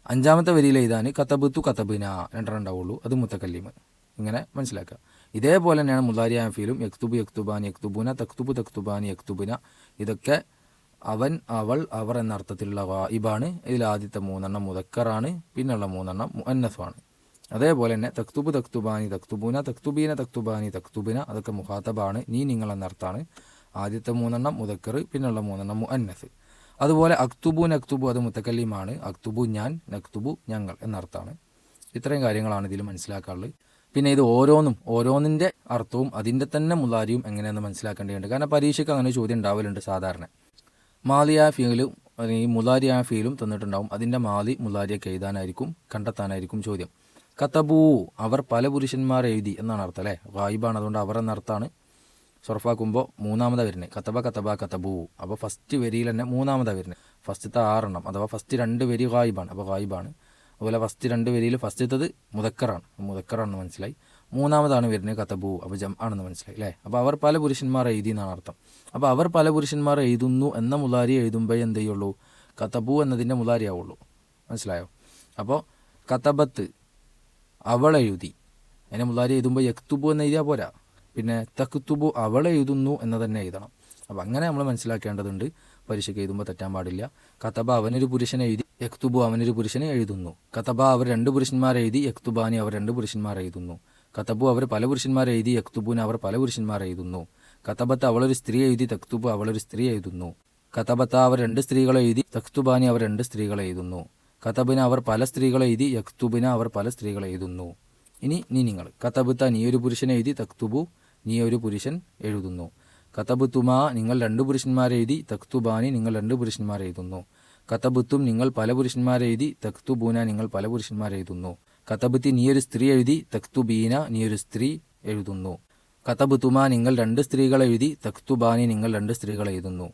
അഞ്ചാമത്തെ വരിയിൽ എഴുതാൻ കതബുത്തു കതബിന, രണ്ടെണ്ണം ഉണ്ടാവുള്ളൂ, അത് മുത്തക്കല്ലിമ്. ഇങ്ങനെ മനസ്സിലാക്കുക. ഇതേപോലെ തന്നെയാണ് മുലാരിയാ ഫീലും. യക്തുബു യക്തുബാനി യക്തുബുന, തക്തുബു തക്തുബാനി യക്തുബുന, ഇതൊക്കെ അവൻ, അവൾ, അവർ എന്ന അർത്ഥത്തിലുള്ള ഗായിബാണ്. ഇതിൽ ആദ്യത്തെ മൂന്നെണ്ണം മുദക്കറാണ്, പിന്നുള്ള മൂന്നെണ്ണം മുഅന്നസുമാണ്. അതേപോലെ തന്നെ തക്തുബു തക്തുബാനി തക്തുബുന, തക്തുബീന തക്തുബാനി തക്തുബിന, അതൊക്കെ മുഖാത്തബാണ്, നീ നിങ്ങൾ എന്നർത്ഥമാണ്. ആദ്യത്തെ മൂന്നെണ്ണം മുദക്കർ, പിന്നുള്ള മൂന്നെണ്ണം മുഅന്നസ്. അതുപോലെ അക്തുബു നക്തുബു, അത് മുത്തക്കല്ലിമാണ്. അക്തുബു ഞാൻ, നക്തുബു ഞങ്ങൾ എന്നർത്ഥമാണ്. ഇത്രയും കാര്യങ്ങളാണ് ഇതിൽ മനസ്സിലാക്കാറുള്ളത്. പിന്നെ ഇത് ഓരോന്നിൻ്റെ അർത്ഥവും അതിൻ്റെ തന്നെ മുലാരിയും എങ്ങനെയെന്ന് മനസ്സിലാക്കേണ്ടതുണ്ട്. കാരണം പരീക്ഷയ്ക്ക് അങ്ങനെ ചോദ്യം ഉണ്ടാവലുണ്ട് സാധാരണ. മാലിയാ ഫീലും ഈ മുലാരിയാ ഫീലും തന്നിട്ടുണ്ടാവും. അതിൻ്റെ മാലി മുലാരിയൊക്കെ എഴുതാനായിരിക്കും, കണ്ടെത്താനായിരിക്കും ചോദ്യം. കതബു, അവർ പല പുരുഷന്മാർ എഴുതി എന്നാണ് അർത്ഥം അല്ലേ? ഗായിബാണ്, അതുകൊണ്ട് അവർ എന്നർത്ഥമാണ്. സൊറഫാക്കുമ്പോൾ മൂന്നാമതാ വരുന്നത്. കതബ കതബ കതബു, അപ്പോൾ ഫസ്റ്റ് വരിയിൽ തന്നെ മൂന്നാമതാ വരുന്നത്. ഫസ്റ്റത്തെ 6 അഥവാ ഫസ്റ്റ് 2 വരി ഗായിബാണ്, അപ്പോൾ ഗായിബാണ്. അതുപോലെ ഫസ്റ്റ് 2 വരിയിൽ ഫസ്റ്റത്തത് മുദക്കറാണെന്ന് മനസ്സിലായി. മൂന്നാമതാണ് വരുന്നത് കതബു, അപ്പോൾ ജം ആണെന്ന് മനസ്സിലായി അല്ലേ? അപ്പോൾ അവർ പല പുരുഷന്മാർ എഴുതി എന്നാണ് അർത്ഥം. അപ്പോൾ അവർ പല പുരുഷന്മാർ എഴുതുന്നു എന്ന മുലാരി എഴുതുമ്പോൾ എന്ത് ചെയ്യുള്ളൂ? കതബു എന്നതിൻ്റെ മുലാരി ആവുള്ളൂ. മനസ്സിലായോ? അപ്പോൾ കതബത്ത് അവൾ എഴുതി, അതിനെ മുലാരി എഴുതുമ്പോൾ യക്തുബു എന്ന് എഴുതിയാൽ പോരാ. പിന്നെ തക്തുബു അവൾ എഴുതുന്നു എന്ന് തന്നെ എഴുതണം. അപ്പോൾ അങ്ങനെ നമ്മൾ മനസ്സിലാക്കേണ്ടതുണ്ട്. പരീക്ഷയ്ക്ക് എഴുതുമ്പോൾ തെറ്റാൻ പാടില്ല. കതബ അവനൊരു പുരുഷനെ എഴുതി, യക്തുബു അവനൊരു പുരുഷനെ എഴുതുന്നു. കതബ അവർ രണ്ട് പുരുഷന്മാർ എഴുതി, യക്തുബാനി അവർ രണ്ട് പുരുഷന്മാർ എഴുതുന്നു. കതബു അവർ പല പുരുഷന്മാർ എഴുതി, യക്തുബൂന് അവർ പല പുരുഷന്മാർ എഴുതുന്നു. കതബത്ത് അവളൊരു സ്ത്രീ എഴുതി, തക്തുബു അവളൊരു സ്ത്രീ എഴുതുന്നു. കതബത്ത അവർ രണ്ട് സ്ത്രീകളെ എഴുതി, തക്തുബാനി അവർ രണ്ട് സ്ത്രീകളെ എഴുതുന്നു. കതബിന അവർ പല സ്ത്രീകളെ എഴുതി, യക്തുബിന അവർ പല സ്ത്രീകളെ എഴുതുന്നു. ഇനി നിങ്ങൾ കതബത്ത നീ ഒരു പുരുഷനെ എഴുതി, തക്തുബു നീ ഒരു പുരുഷൻ എഴുതുന്നു. കതബുത്തുമാ നിങ്ങൾ രണ്ട് പുരുഷന്മാരെ എഴുതി, തക്തുബാനി നിങ്ങൾ രണ്ട് പുരുഷന്മാരെ എഴുതുന്നു. കതബുത്തും നിങ്ങൾ പല പുരുഷന്മാരെ എഴുതി, തക്തുബൂന നിങ്ങൾ പല പുരുഷന്മാരെ എഴുതുന്നു. കതബത്തി നീ ഒരു സ്ത്രീ എഴുതി, തക്തുബീന നീ ഒരു സ്ത്രീ എഴുതുന്നു. കതബുത്തുമാ നിങ്ങൾ രണ്ട് സ്ത്രീകളെ എഴുതി, തക്തുബാനി നിങ്ങൾ രണ്ട് സ്ത്രീകളെ എഴുതുന്നു.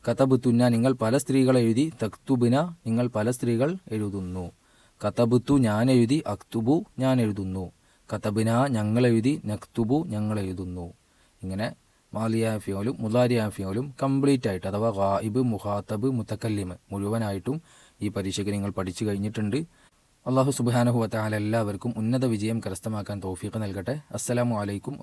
കതബുത്തുന്ന നിങ്ങൾ പല സ്ത്രീകളെ എഴുതി, തക്തുബിന നിങ്ങൾ പല സ്ത്രീകൾ എഴുതുന്നു. കതബുത്തു ഞാൻ എഴുതി, അക്തുബു ഞാൻ എഴുതുന്നു. കതബിന ഞങ്ങൾ എഴുതി, നക്തുബു ഞങ്ങൾ എഴുതുന്നു. ഇങ്ങനെ മാലിയായ ഫിയോലും മുലാരിയായ ഫിയോലും കംപ്ലീറ്റ് ആയിട്ട്, അഥവാ ഗായിബ്, മുഖാത്തബ്, മുത്തക്കല്ലിമ് മുഴുവനായിട്ടും ഈ പരീക്ഷയ്ക്ക് നിങ്ങൾ പഠിച്ചു കഴിഞ്ഞിട്ടുണ്ട്. അള്ളാഹു സുബ്ഹാനഹു വ തആല എല്ലാവർക്കും ഉന്നത വിജയം കരസ്ഥമാക്കാൻ തൗഫീഖ് നൽകട്ടെ. അസ്സലാമു അലൈക്കും.